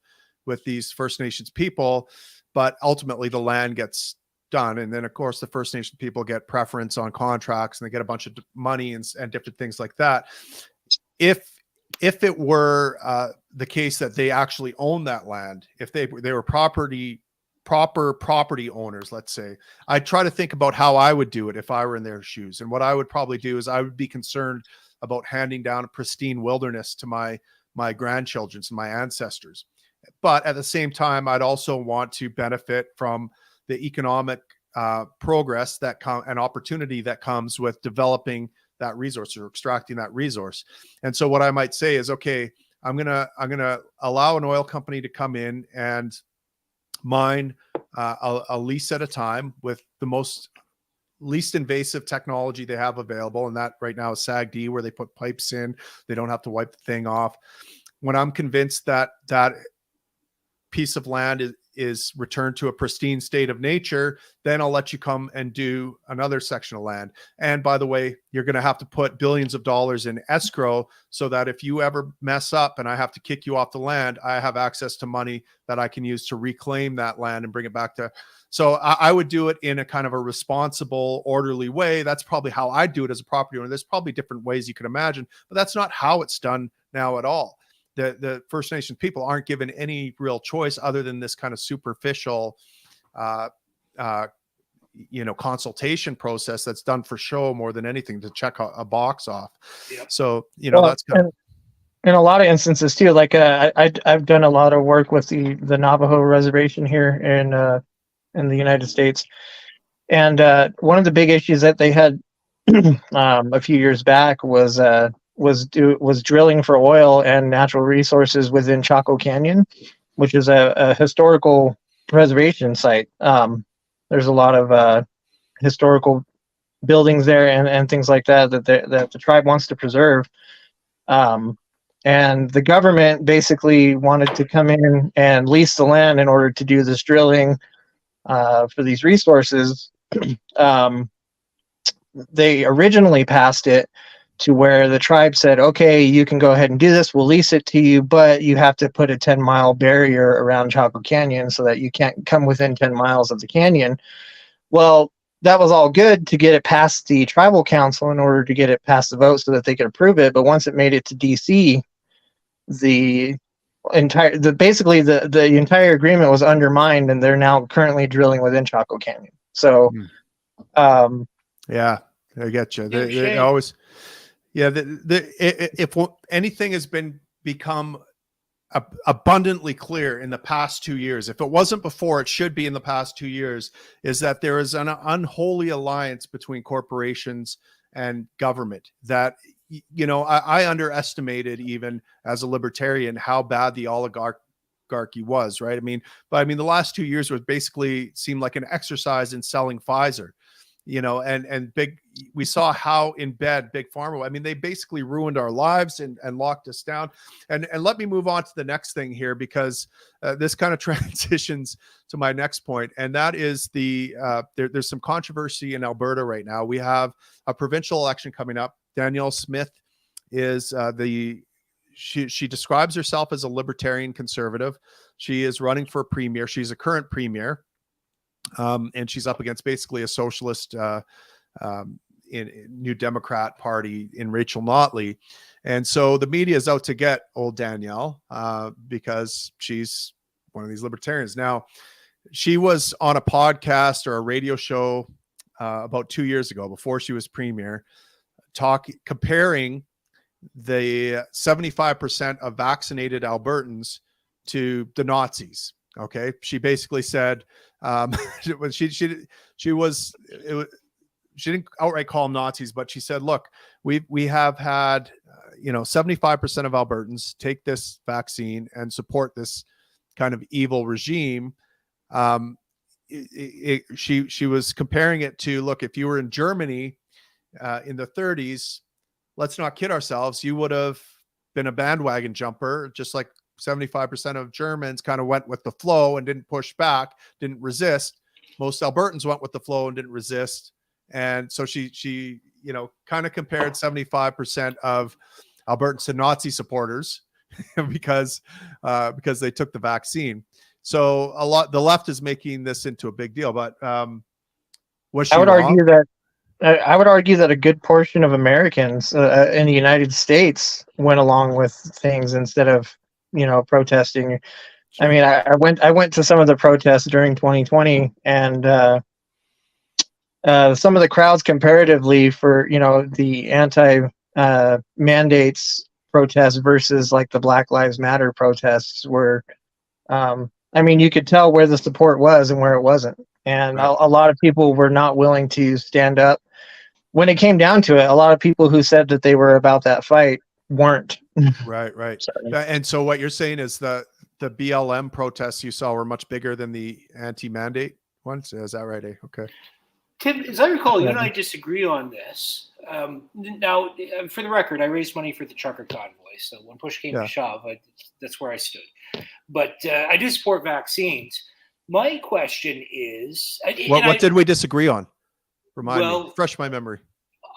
these First Nations people, but ultimately the land gets done. And then, of course, the First Nation people get preference on contracts, and they get a bunch of money and different things like that. If it were the case that they actually own that land, if they were proper property owners, let's say, I try to think about how I would do it if I were in their shoes. And what I would probably do is I would be concerned about handing down a pristine wilderness to my grandchildren and my ancestors. But at the same time, I'd also want to benefit from the economic progress and opportunity that comes with developing that resource or extracting that resource. And so what I might say is, okay, I'm gonna allow an oil company to come in and mine a lease at a time with the least invasive technology they have available, and that right now is SAGD, where they put pipes in. They don't have to wipe the thing off. When I'm convinced that that piece of land is returned to a pristine state of nature, then I'll let you come and do another section of land. And by the way, you're going to have to put billions of dollars in escrow so that if you ever mess up and I have to kick you off the land, I have access to money that I can use to reclaim that land and bring it back to. So I would do it in a kind of a responsible, orderly way. That's probably how I do it as a property owner. There's probably different ways you can imagine, but that's not how it's done now at all. The First Nation people aren't given any real choice other than this kind of superficial, consultation process that's done for show more than anything to check a box off. Yep. So, that's kind of. In a lot of instances too, like I've done a lot of work with the Navajo reservation here in the United States, and one of the big issues that they had a few years back was drilling for oil and natural resources within Chaco Canyon, which is a historical preservation site. There's a lot of historical buildings there and things like that the tribe wants to preserve. And the government basically wanted to come in and lease the land in order to do this drilling for these resources. They originally passed it to where the tribe said, okay, you can go ahead and do this. We'll lease it to you, but you have to put a 10-mile barrier around Chaco Canyon so that you can't come within 10 miles of the canyon. Well, that was all good to get it past the tribal council in order to get it past the vote so that they could approve it. But once it made it to DC, the entire agreement was undermined, and they're now currently drilling within Chaco Canyon. So, yeah, I get you. They always. Yeah, if anything has become abundantly clear in the past 2 years, if it wasn't before, it should be in the past 2 years, is that there is an unholy alliance between corporations and government that, I underestimated even as a libertarian how bad the oligarchy was, right? The last 2 years was basically seemed like an exercise in selling Pfizer. And we saw how in bed Big Pharma, they basically ruined our lives and locked us down. And let me move on to the next thing here, because this kind of transitions to my next point. And that is there's some controversy in Alberta right now. We have a provincial election coming up. Danielle Smith is she describes herself as a libertarian conservative. She is running for premier. She's a current premier. And she's up against basically a socialist in New Democrat Party in Rachel Notley. And so the media is out to get old Danielle because she's one of these libertarians. Now, she was on a podcast or a radio show about 2 years ago, before she was premier, comparing the 75% of vaccinated Albertans to the Nazis. Okay. She basically said, she didn't outright call them Nazis, but she said, look, we have had, 75% of Albertans take this vaccine and support this kind of evil regime. She was comparing it to, look, if you were in Germany in the 30s, let's not kid ourselves, you would have been a bandwagon jumper, just like 75% of Germans kind of went with the flow and didn't push back, didn't resist. Most Albertans went with the flow and didn't resist. And so she kind of compared 75% of Albertans to Nazi supporters because they took the vaccine. So the left is making this into a big deal, but was she wrong? I would argue that a good portion of Americans in the United States went along with things instead of protesting. Sure. I went to some of the protests during 2020, and some of the crowds comparatively for the anti mandates protests versus like the Black Lives Matter protests were I mean, you could tell where the support was and where it wasn't. And Right. a lot of people were not willing to stand up. When it came down to it, a lot of people who said that they were about that fight weren't. Right. Sorry. And so what you're saying is the BLM protests you saw were much bigger than the anti-mandate ones. Is that right? Okay. Tim, as I recall, you and I disagree on this. Now, for the record, I raised money for the trucker convoy. So when push came to shove, that's where I stood. But I do support vaccines. My question is, what did we disagree on? Remind me, refresh my memory.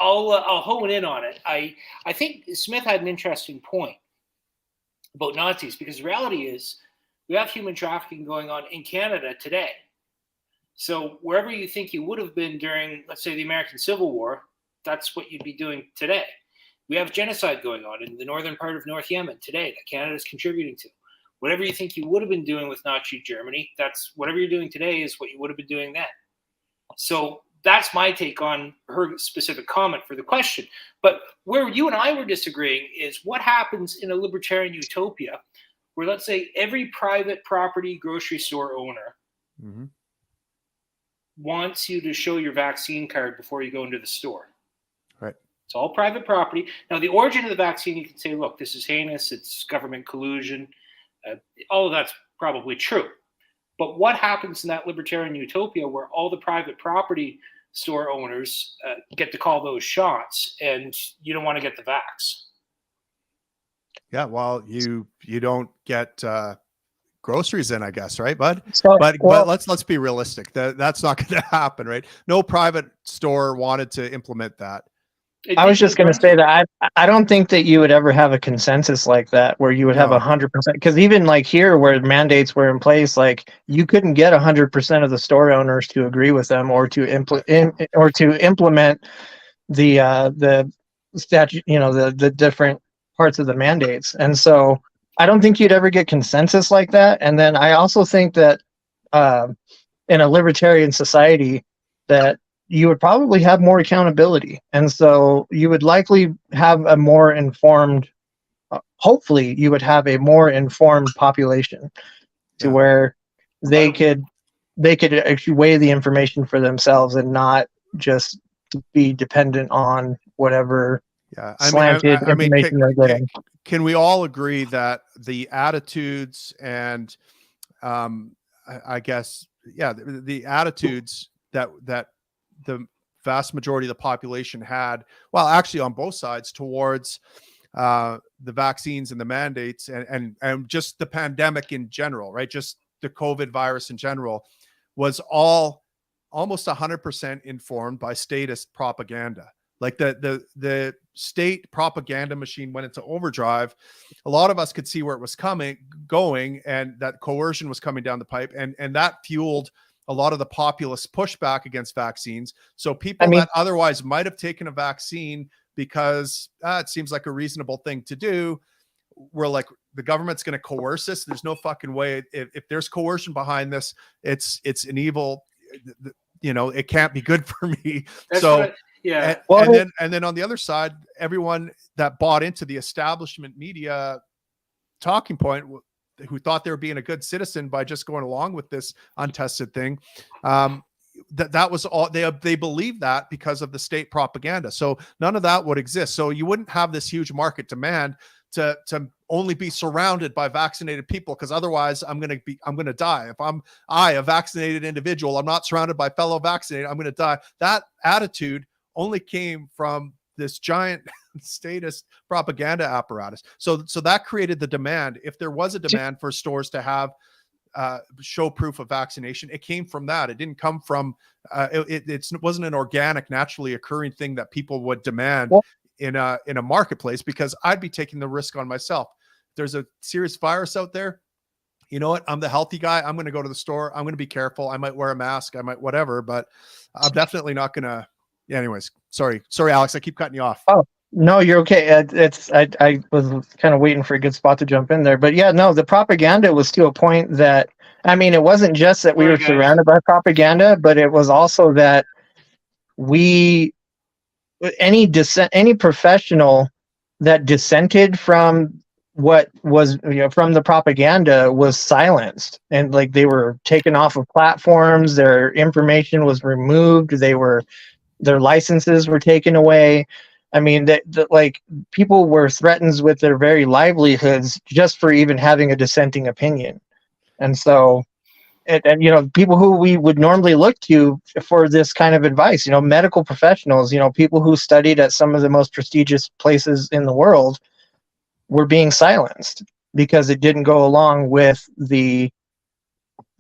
I'll hone in on it. I think Smith had an interesting point about Nazis, because the reality is we have human trafficking going on in Canada today. So wherever you think you would have been during, let's say, the American Civil War, that's what you'd be doing today. We have genocide going on in the northern part of North Yemen today that Canada is contributing to. Whatever you think you would have been doing with Nazi Germany, that's whatever you're doing today is what you would have been doing then. So that's my take on her specific comment for the question. But where you and I were disagreeing is what happens in a libertarian utopia where, let's say, every private property grocery store owner wants you to show your vaccine card before you go into the store. Right. It's all private property. Now, the origin of the vaccine, you can say, look, this is heinous. It's government collusion. All of that's probably true. But what happens in that libertarian utopia where all the private property store owners get to call those shots and you don't want to get the vax? Yeah, well, you don't get groceries in, I guess, right, bud? So, but let's be realistic. That's not going to happen, right? No private store wanted to implement that. I was just going to say that I don't think that you would ever have a consensus like that where you would have 100%, because even like here where mandates were in place, like you couldn't get 100% of the store owners to agree with them or to implement the statute, the different parts of the mandates. And so I don't think you'd ever get consensus like that. And then I also think that in a libertarian society that you would probably have more accountability. And so you would likely have a more informed, hopefully you would have a more informed population to where they could actually weigh the information for themselves and not just be dependent on whatever slanted information they're getting. Can we all agree that the attitudes and I guess, the attitudes that the vast majority of the population had, well, actually on both sides, towards the vaccines and the mandates and just the pandemic in general, right? Just the COVID virus in general was all almost 100% informed by statist propaganda. Like the state propaganda machine went into overdrive. A lot of us could see where it was going, and that coercion was coming down the pipe, and that fueled a lot of the populist pushback against vaccines. So people that otherwise might have taken a vaccine because it seems like a reasonable thing to do, were like, the government's going to coerce us. There's no fucking way. If there's coercion behind this, it's an evil, it can't be good for me. And then on the other side, everyone that bought into the establishment media talking point, who thought they were being a good citizen by just going along with this untested thing, that was all they believed that because of the state propaganda. So none of that would exist. So you wouldn't have this huge market demand to only be surrounded by vaccinated people, because otherwise I'm going to die. If a vaccinated individual, I'm not surrounded by fellow vaccinated, I'm going to die. That attitude only came from this giant statist propaganda apparatus. So that created the demand. If there was a demand for stores to have show proof of vaccination, it came from that. It didn't come from it wasn't an organic, naturally occurring thing that people would demand in a marketplace, because I'd be taking the risk on myself. If there's a serious virus out there, you know what? I'm the healthy guy. I'm going to go to the store. I'm going to be careful. I might wear a mask. I might whatever, but I'm definitely not going to. Yeah, anyways, sorry, Alex. I keep cutting you off. Oh, no, you're okay. I was kind of waiting for a good spot to jump in there, but yeah, no, the propaganda was to a point that, I mean, it wasn't just that we were surrounded by propaganda, but it was also that any professional that dissented from what was, from the propaganda was silenced, and like they were taken off of platforms, their information was removed, their licenses were taken away. I mean, that like people were threatened with their very livelihoods just for even having a dissenting opinion. And so, and people who we would normally look to for this kind of advice, medical professionals, people who studied at some of the most prestigious places in the world, were being silenced because it didn't go along with the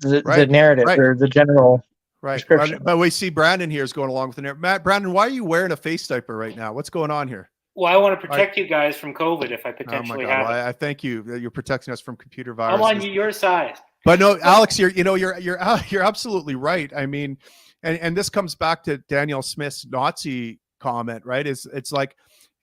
narrative, right. or the general description. But we see Brandon here is going along with the narrative. Brandon, why are you wearing a face diaper right now? What's going on here? Well, I want to protect you guys from COVID if I potentially have it. I thank you that you're protecting us from computer viruses. I'm on your side. But no, Alex, you're absolutely right. I mean, and this comes back to Danielle Smith's Nazi comment, right? It's like,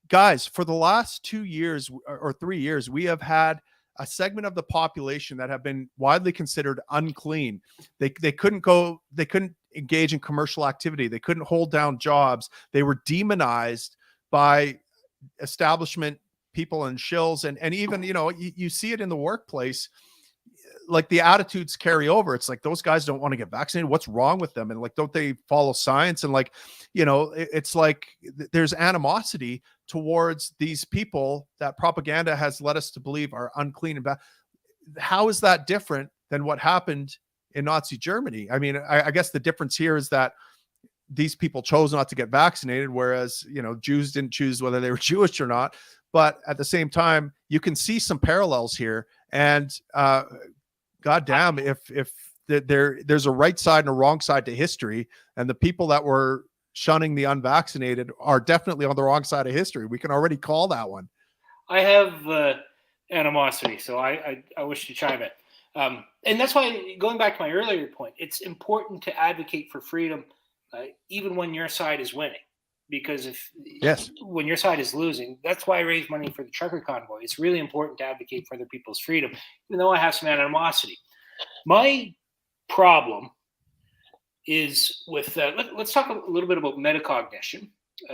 guys, for the last 2 years or 3 years, we have had a segment of the population that have been widely considered unclean. They couldn't engage in commercial activity. They couldn't hold down jobs. They were demonized by establishment people and shills. And even, you see it in the workplace, like the attitudes carry over. It's like, those guys don't want to get vaccinated. What's wrong with them? And like, don't they follow science? And like, it's like there's animosity towards these people that propaganda has led us to believe are unclean and bad. How is that different than what happened in Nazi Germany? I mean, I guess the difference here is that these people chose not to get vaccinated, whereas, Jews didn't choose whether they were Jewish or not. But at the same time, you can see some parallels here. And God damn, if there's a right side and a wrong side to history, and the people that were shunning the unvaccinated are definitely on the wrong side of history. We can already call that one. I have animosity, so I wish to chime in. And that's why, going back to my earlier point, it's important to advocate for freedom, even when your side is winning. Because when your side is losing, that's why I raise money for the trucker convoy. It's really important to advocate for other people's freedom, even though I have some animosity. My problem is with, let's talk a little bit about metacognition,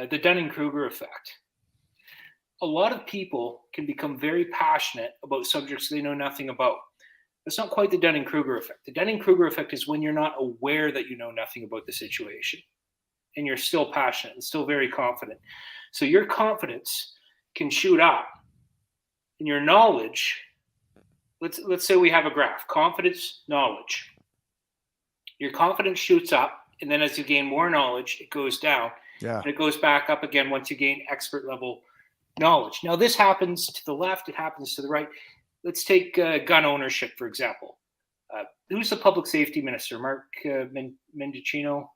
the Dunning-Kruger effect. A lot of people can become very passionate about subjects they know nothing about. That's not quite the Dunning-Kruger effect. The Dunning-Kruger effect is when you're not aware that you know nothing about the situation, and you're still passionate and still very confident. So your confidence can shoot up, and your knowledge, let's say we have a graph, confidence, knowledge. Your confidence shoots up, and then as you gain more knowledge, it goes down. Yeah. And it goes back up again once you gain expert level knowledge. Now this happens to the left, it happens to the right. Let's take gun ownership, for example. Who's the public safety minister? Mark Mendicino?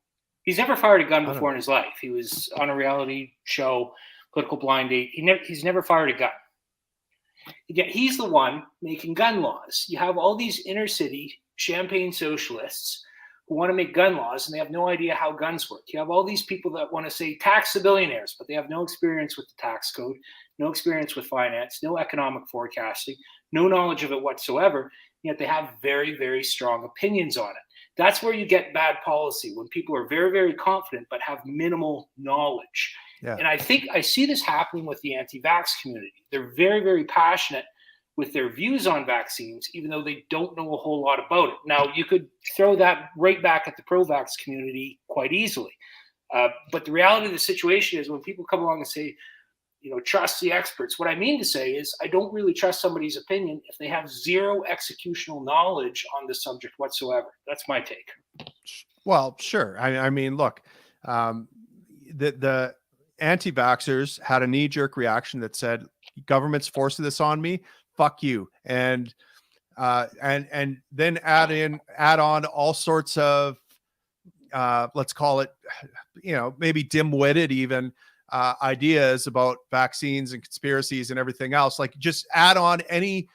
He's never fired a gun before in his life. He was on a reality show, Political Blind Date. He's never fired a gun. Yet he's the one making gun laws. You have all these inner city champagne socialists who want to make gun laws, and they have no idea how guns work. You have all these people that want to say tax the billionaires, but they have no experience with the tax code, no experience with finance, no economic forecasting, no knowledge of it whatsoever, yet they have very, very strong opinions on it. That's where you get bad policy, when people are very, very confident but have minimal knowledge. Yeah. And I think I see this happening with the anti-vax community. They're very, very passionate with their views on vaccines, even though they don't know a whole lot about it. Now, you could throw that right back at the pro-vax community quite easily. But the reality of the situation is when people come along and say, trust the experts, what I mean to say is I don't really trust somebody's opinion if they have zero executional knowledge on the subject whatsoever. That's my take. Well, sure. I mean, look, the anti-vaxxers had a knee-jerk reaction that said, government's forcing this on me, fuck you. And then add on all sorts of, let's call it, maybe dim-witted even, ideas about vaccines and conspiracies and everything else. Like, just add on any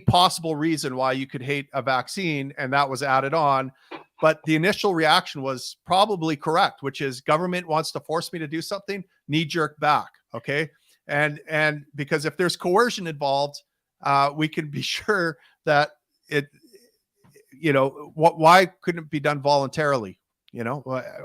possible reason why you could hate a vaccine, and that was added on. But the initial reaction was probably correct, which is government wants to force me to do something, knee jerk back. Okay. And because if there's coercion involved, we can be sure that why couldn't it be done voluntarily?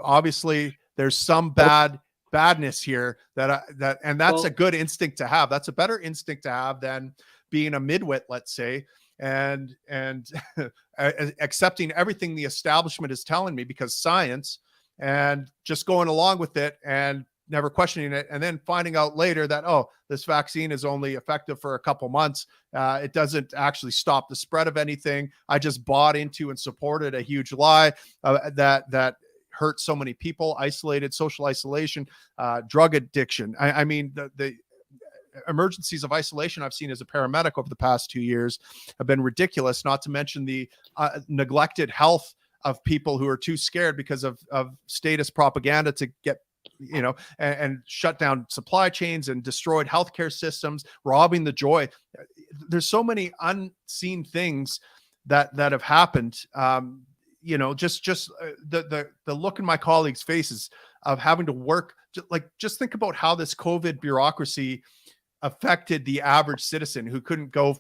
Obviously there's some bad badness here and that's Well, a good instinct to have. That's a better instinct to have than being a midwit, let's say, and accepting everything the establishment is telling me because science, and just going along with it and never questioning it, and then finding out later that, oh, this vaccine is only effective for a couple months. It doesn't actually stop the spread of anything. I just bought into and supported a huge lie that hurt so many people, social isolation, drug addiction. I mean, the emergencies of isolation I've seen as a paramedic over the past 2 years have been ridiculous, not to mention the neglected health of people who are too scared because of statist propaganda to get, and shut down supply chains and destroyed healthcare systems, robbing the joy. There's so many unseen things that have happened. Just the look in my colleagues' faces of having to work. Just think about how this COVID bureaucracy affected the average citizen who couldn't go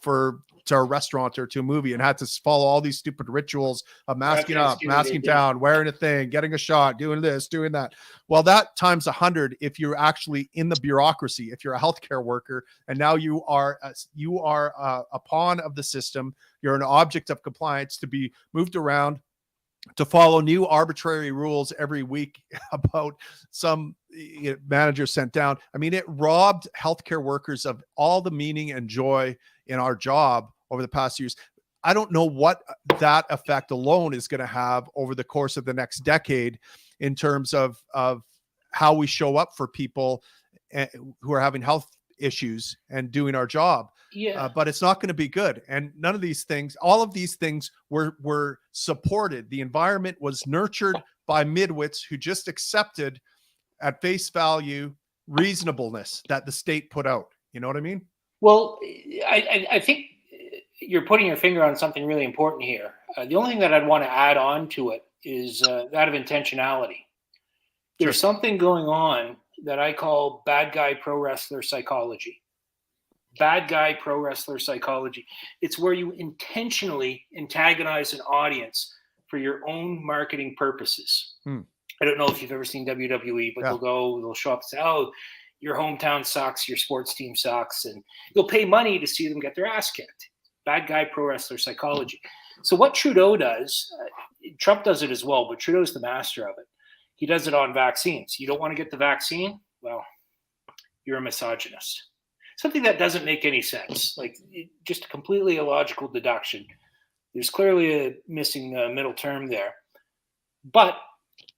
to a restaurant or to a movie and had to follow all these stupid rituals of masking up, masking down, wearing a thing, getting a shot, doing this, doing that. Well, that times 100 if you're actually in the bureaucracy, if you're a healthcare worker, and now you are a pawn of the system. You're an object of compliance to be moved around, to follow new arbitrary rules every week about some manager sent down. I mean, it robbed healthcare workers of all the meaning and joy in our job over the past years. I don't know what that effect alone is going to have over the course of the next decade in terms of how we show up for people who are having health issues and doing our job. Yeah. But it's not going to be good. And none of these things, all of these things were supported. The environment was nurtured by midwits who just accepted at face value reasonableness that the state put out. You know what I mean? Well, I think you're putting your finger on something really important here. The only thing that I'd want to add on to it is that of intentionality. There's something going on that I call bad guy pro wrestler psychology. Bad guy pro wrestler psychology. It's where you intentionally antagonize an audience for your own marketing purposes. I don't know if you've ever seen WWE, but they'll show up and say, oh, your hometown sucks, your sports team sucks, and you'll pay money to see them get their ass kicked. Bad guy pro wrestler psychology. So what Trudeau does, Trump does it as well, but Trudeau's the master of it. He does it on vaccines. You don't want to get the vaccine? Well, you're a misogynist. Something that doesn't make any sense, like just a completely illogical deduction. There's clearly a missing middle term there. But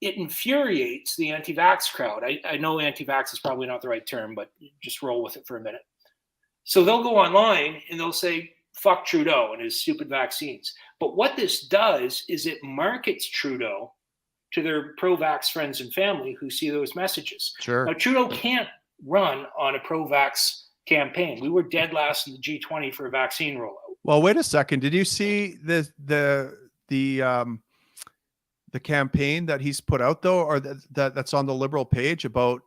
it infuriates the anti-vax crowd. I know anti-vax is probably not the right term, but just roll with it for a minute. So they'll go online and they'll say, fuck Trudeau and his stupid vaccines. But what this does is it markets Trudeau to their pro-vax friends and family who see those messages. Sure. Now, Trudeau can't run on a pro-vax campaign. We were dead last in the G20 for a vaccine rollout. Well, wait a second. Did you see the campaign that he's put out though, or that's on the Liberal page about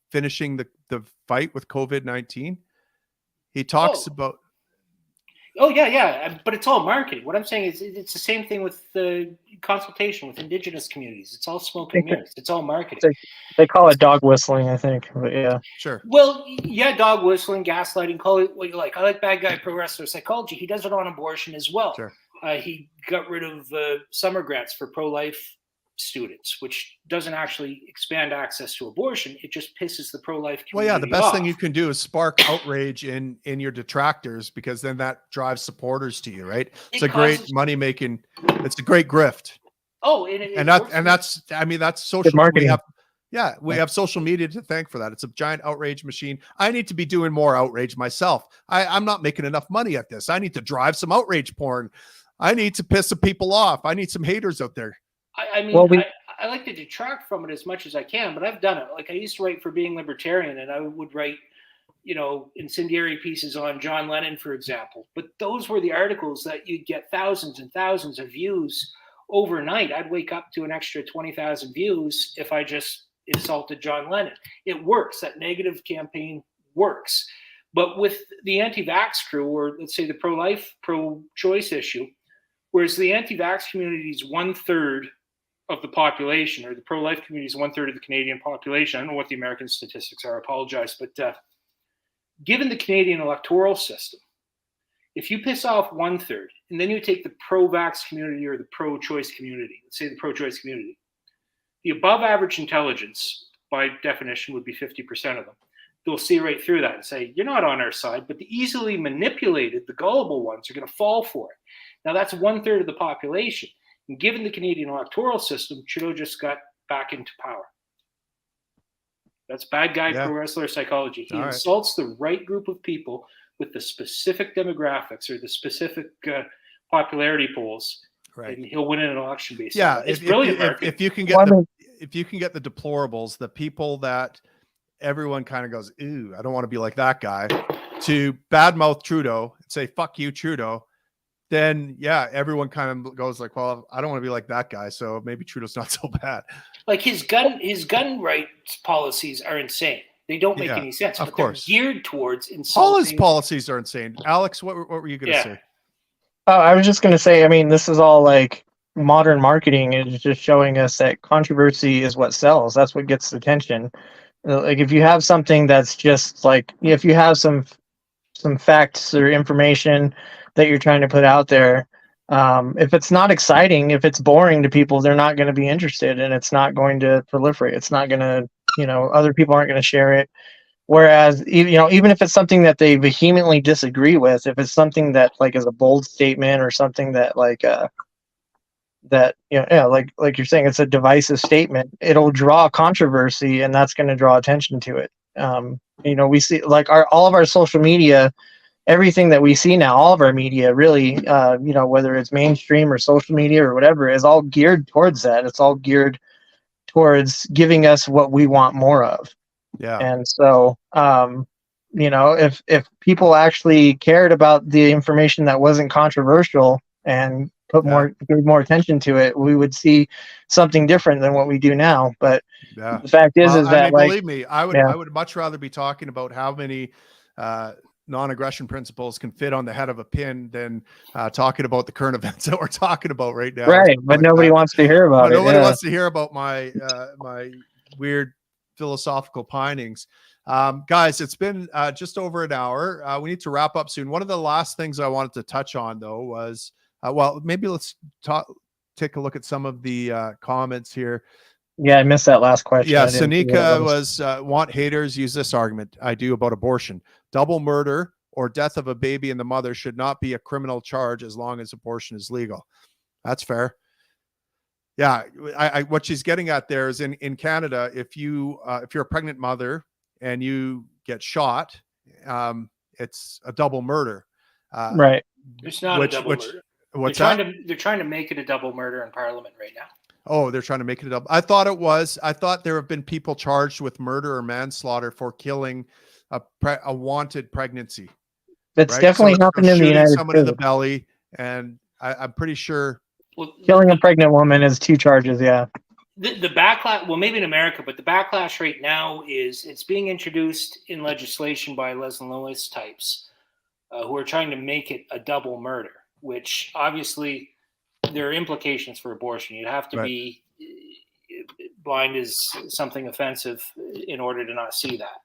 finishing the fight with COVID-19? He talks about. Oh, yeah. But it's all marketing. What I'm saying is it's the same thing with the consultation with Indigenous communities. It's all smoke and mirrors. It's all marketing. They call it dog whistling, I think. But yeah. Sure. Well, yeah, dog whistling, gaslighting, call it what you like. I like bad guy pro wrestler psychology. He does it on abortion as well. Sure. He got rid of summer grants for pro-life students, which doesn't actually expand access to abortion. It just pisses the pro-life community Well, yeah, the best off. thing you can do is spark outrage in your detractors, because then that drives supporters to you, right? It's a great money making. It's a great grift. Oh, that's I mean, that's social marketing. We have social media to thank for that. It's a giant outrage machine. I need to be doing more outrage myself. I'm not making enough money at this. I need to drive some outrage porn. I need to piss some people off. I need some haters out there. I mean, I like to detract from it as much as I can, but I've done it. Like I used to write for Being Libertarian, and I would write, incendiary pieces on John Lennon, for example. But those were the articles that you'd get thousands and thousands of views overnight. I'd wake up to an extra 20,000 views if I just insulted John Lennon. It works. That negative campaign works. But with the anti-vax crew, or let's say the pro-life, pro-choice issue, whereas the anti-vax community is 1/3 of the population, or the pro-life community is 1/3 of the Canadian population. I don't know what the American statistics are, I apologize, but given the Canadian electoral system, if you piss off 1/3, and then you take the pro-vax community or the pro-choice community, let's say the pro-choice community, the above average intelligence, by definition, would be 50% of them. They'll see right through that and say, you're not on our side, but the easily manipulated, the gullible ones, are going to fall for it. Now, that's 1/3 of the population. And given the Canadian electoral system, Trudeau just got back into power. That's bad guy pro wrestler psychology. He insults the right group of people with the specific demographics or the specific popularity polls, and he'll win in an election based. Yeah, it's brilliant. If you can get the deplorables, the people that everyone kind of goes, ooh, I don't want to be like that guy, to badmouth Trudeau and say, fuck you, Trudeau, then everyone kind of goes like, well, I don't want to be like that guy, so maybe Trudeau's not so bad. Like his gun rights policies are insane. They don't make any sense. Of course, they're geared towards insulting. All his policies are insane. Alex, what were you going to say? Oh, I was just going to say, I mean, this is all like modern marketing. It's just showing us that controversy is what sells. That's what gets attention. Like if you have something that's just like, if you have some facts or information that you're trying to put out there, if it's not exciting, if it's boring to people, they're not going to be interested, and it's not going to proliferate. It's not going to, other people aren't going to share it. Whereas, even if it's something that they vehemently disagree with, if it's something that like is a bold statement or something that like, like you're saying, it's a divisive statement, it'll draw controversy, and that's going to draw attention to it. We see like all of our social media, everything that we see now, all of our media really, whether it's mainstream or social media or whatever, is all geared towards that. It's all geared towards giving us what we want more of. Yeah. And so, if people actually cared about the information that wasn't controversial and put more attention to it, we would see something different than what we do now. But the fact is that, believe me, I would much rather be talking about how many non-aggression principles can fit on the head of a pin than talking about the current events that we're talking about right now. Right, but nobody wants to hear about it. Nobody wants to hear about my my weird philosophical pinings. Guys, it's been just over an hour. We need to wrap up soon. One of the last things I wanted to touch on, though, was maybe let's take a look at some of the comments here. Yeah, I missed that last question. Yeah, Sanika was want haters use this argument. I do about abortion. Double murder or death of a baby and the mother should not be a criminal charge as long as abortion is legal. That's fair. Yeah, what she's getting at there is in Canada, if you're a pregnant mother and you get shot, it's a double murder. Right. It's not a double murder. They're trying to make it a double murder in Parliament right now. Oh, they're trying to make it a double. I thought it was. I thought there have been people charged with murder or manslaughter for killing a wanted pregnancy. That's definitely happened in the United States. Someone in the belly, and I'm pretty sure. Well, killing a pregnant woman is 2 charges. Yeah. The backlash, well, maybe in America, but the backlash right now is it's being introduced in legislation by Les and Lewis types who are trying to make it a double murder, which obviously there are implications for abortion. You'd have to be blind as something offensive in order to not see that.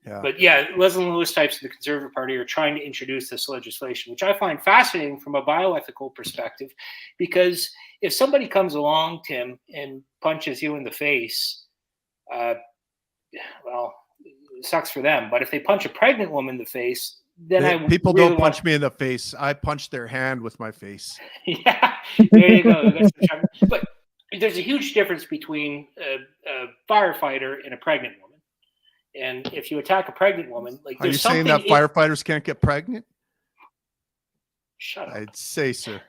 But Les and Lewis types of the Conservative Party are trying to introduce this legislation, which I find fascinating from a bioethical perspective, because if somebody comes along, Tim, and punches you in the face, well, it sucks for them. But if they punch a pregnant woman in the face, then people really don't punch me in the face. I punch their hand with my face. Yeah, there you go. But there's a huge difference between a firefighter and a pregnant woman. And if you attack a pregnant woman, like, are you saying that firefighters can't get pregnant? Shut up. I'd say, sir.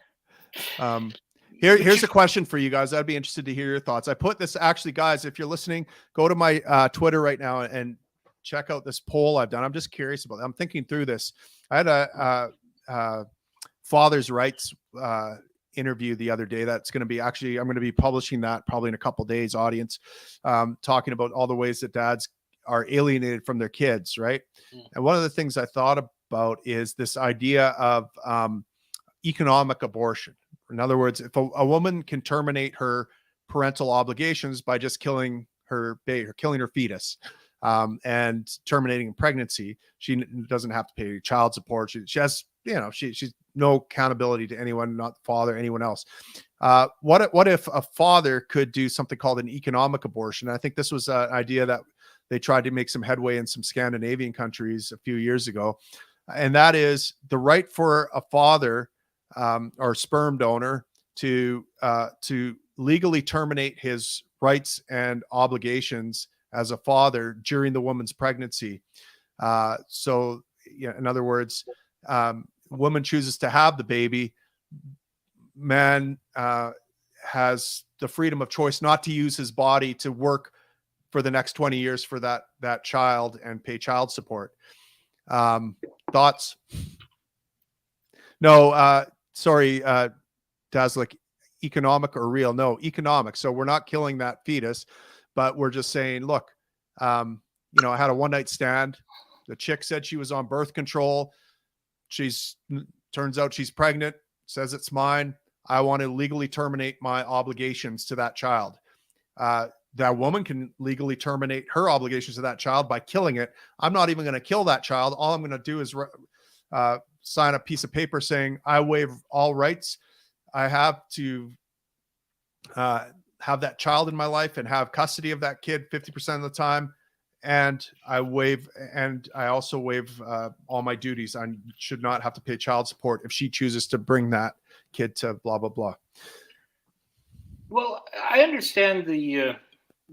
Here's a question for you guys. I'd be interested to hear your thoughts. I put this, actually, guys, if you're listening, go to my Twitter right now and check out this poll I've done. I'm just curious about it. I'm thinking through this. I had a father's rights interview the other day. That's going to be I'm going to be publishing that probably in a couple days, audience, talking about all the ways that dads are alienated from their kids, right? And one of the things I thought about is this idea of economic abortion. In other words, if a woman can terminate her parental obligations by just killing her baby or killing her fetus, and terminating pregnancy. She doesn't have to pay child support. She has, she's no accountability to anyone, not the father, anyone else. What if a father could do something called an economic abortion? I think this was an idea that they tried to make some headway in some Scandinavian countries a few years ago. And that is the right for a father or sperm donor to legally terminate his rights and obligations as a father during the woman's pregnancy. So, in other words, woman chooses to have the baby, man has the freedom of choice not to use his body to work for the next 20 years for that child and pay child support. Thoughts? No, sorry, Daslick, economic or real? No, economic. So we're not killing that fetus, but we're just saying, look, I had a one-night stand. The chick said she was on birth control. Turns out she's pregnant, says it's mine. I want to legally terminate my obligations to that child. That woman can legally terminate her obligations to that child by killing it. I'm not even going to kill that child. All I'm going to do is sign a piece of paper saying I waive all rights I have to have that child in my life and have custody of that kid 50% of the time. And I also waive all my duties. I should not have to pay child support if she chooses to bring that kid to blah, blah, blah. Well, I understand the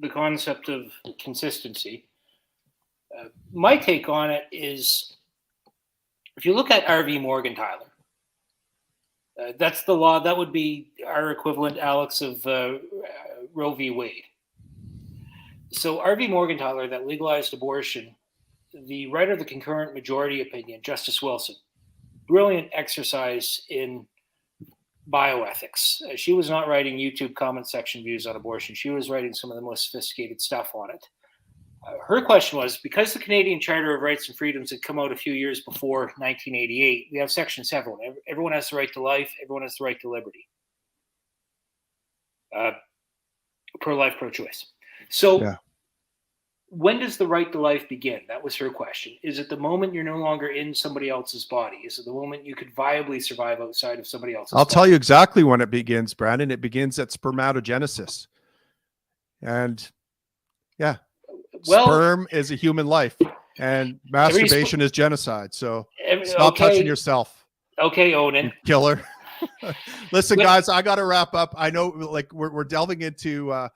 concept of consistency. My take on it is, if you look at R.V. Morgenthaler, that's the law. That would be our equivalent, Alex, of Roe v. Wade. So R.V. Morgenthaler, that legalized abortion, the writer of the concurrent majority opinion, Justice Wilson, brilliant exercise in bioethics. She was not writing YouTube comment section views on abortion. She was writing some of the most sophisticated stuff on it. Her question was, because the Canadian Charter of Rights and Freedoms had come out a few years before 1988, we have Section 7. Everyone has the right to life. Everyone has the right to liberty. Pro-life, pro-choice. So yeah. When does the right to life begin? That was her question. Is it the moment you're no longer in somebody else's body? Is it the moment you could viably survive outside of somebody else's body? I'll tell you exactly when it begins, Brandon. It begins at spermatogenesis. And yeah, sperm is a human life, and masturbation is genocide. So stop touching yourself. Okay, Onan. Killer. Listen, guys, I got to wrap up. I know, like, we're delving into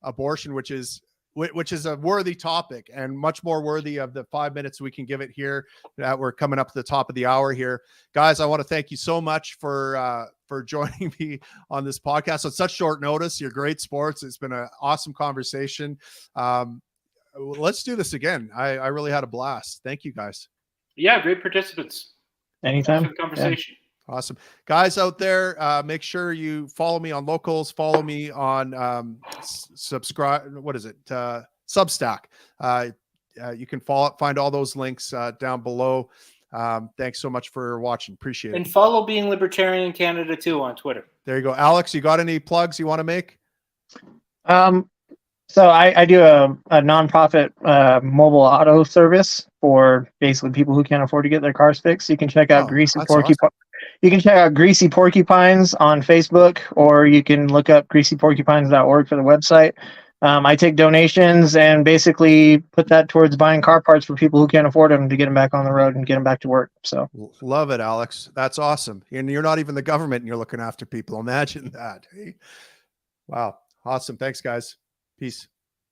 abortion, which is a worthy topic and much more worthy of the 5 minutes we can give it here. We're coming up to the top of the hour here. Guys, I want to thank you so much for joining me on this podcast on such short notice. You're great sports. It's been an awesome conversation. Let's do this again. I really had a blast. Thank you, guys. Yeah, great participants. Anytime. Conversation. Yeah. Awesome. Guys out there, make sure you follow me on Locals, follow me on subscribe. What is it? Substack. You can find all those links down below. Thanks so much for watching. Appreciate it. And follow Being Libertarian Canada too on Twitter. There you go. Alex, you got any plugs you want to make? So I do a nonprofit mobile auto service for basically people who can't afford to get their cars fixed. You can check out Greasy Porcupine. Awesome. You can check out Greasy Porcupines on Facebook, or you can look up greasyporcupines.org for the website. I take donations and basically put that towards buying car parts for people who can't afford them to get them back on the road and get them back to work. So love it, Alex. That's awesome. And you're not even the government and you're looking after people. Imagine that. Hey? Wow. Awesome. Thanks, guys. Peace.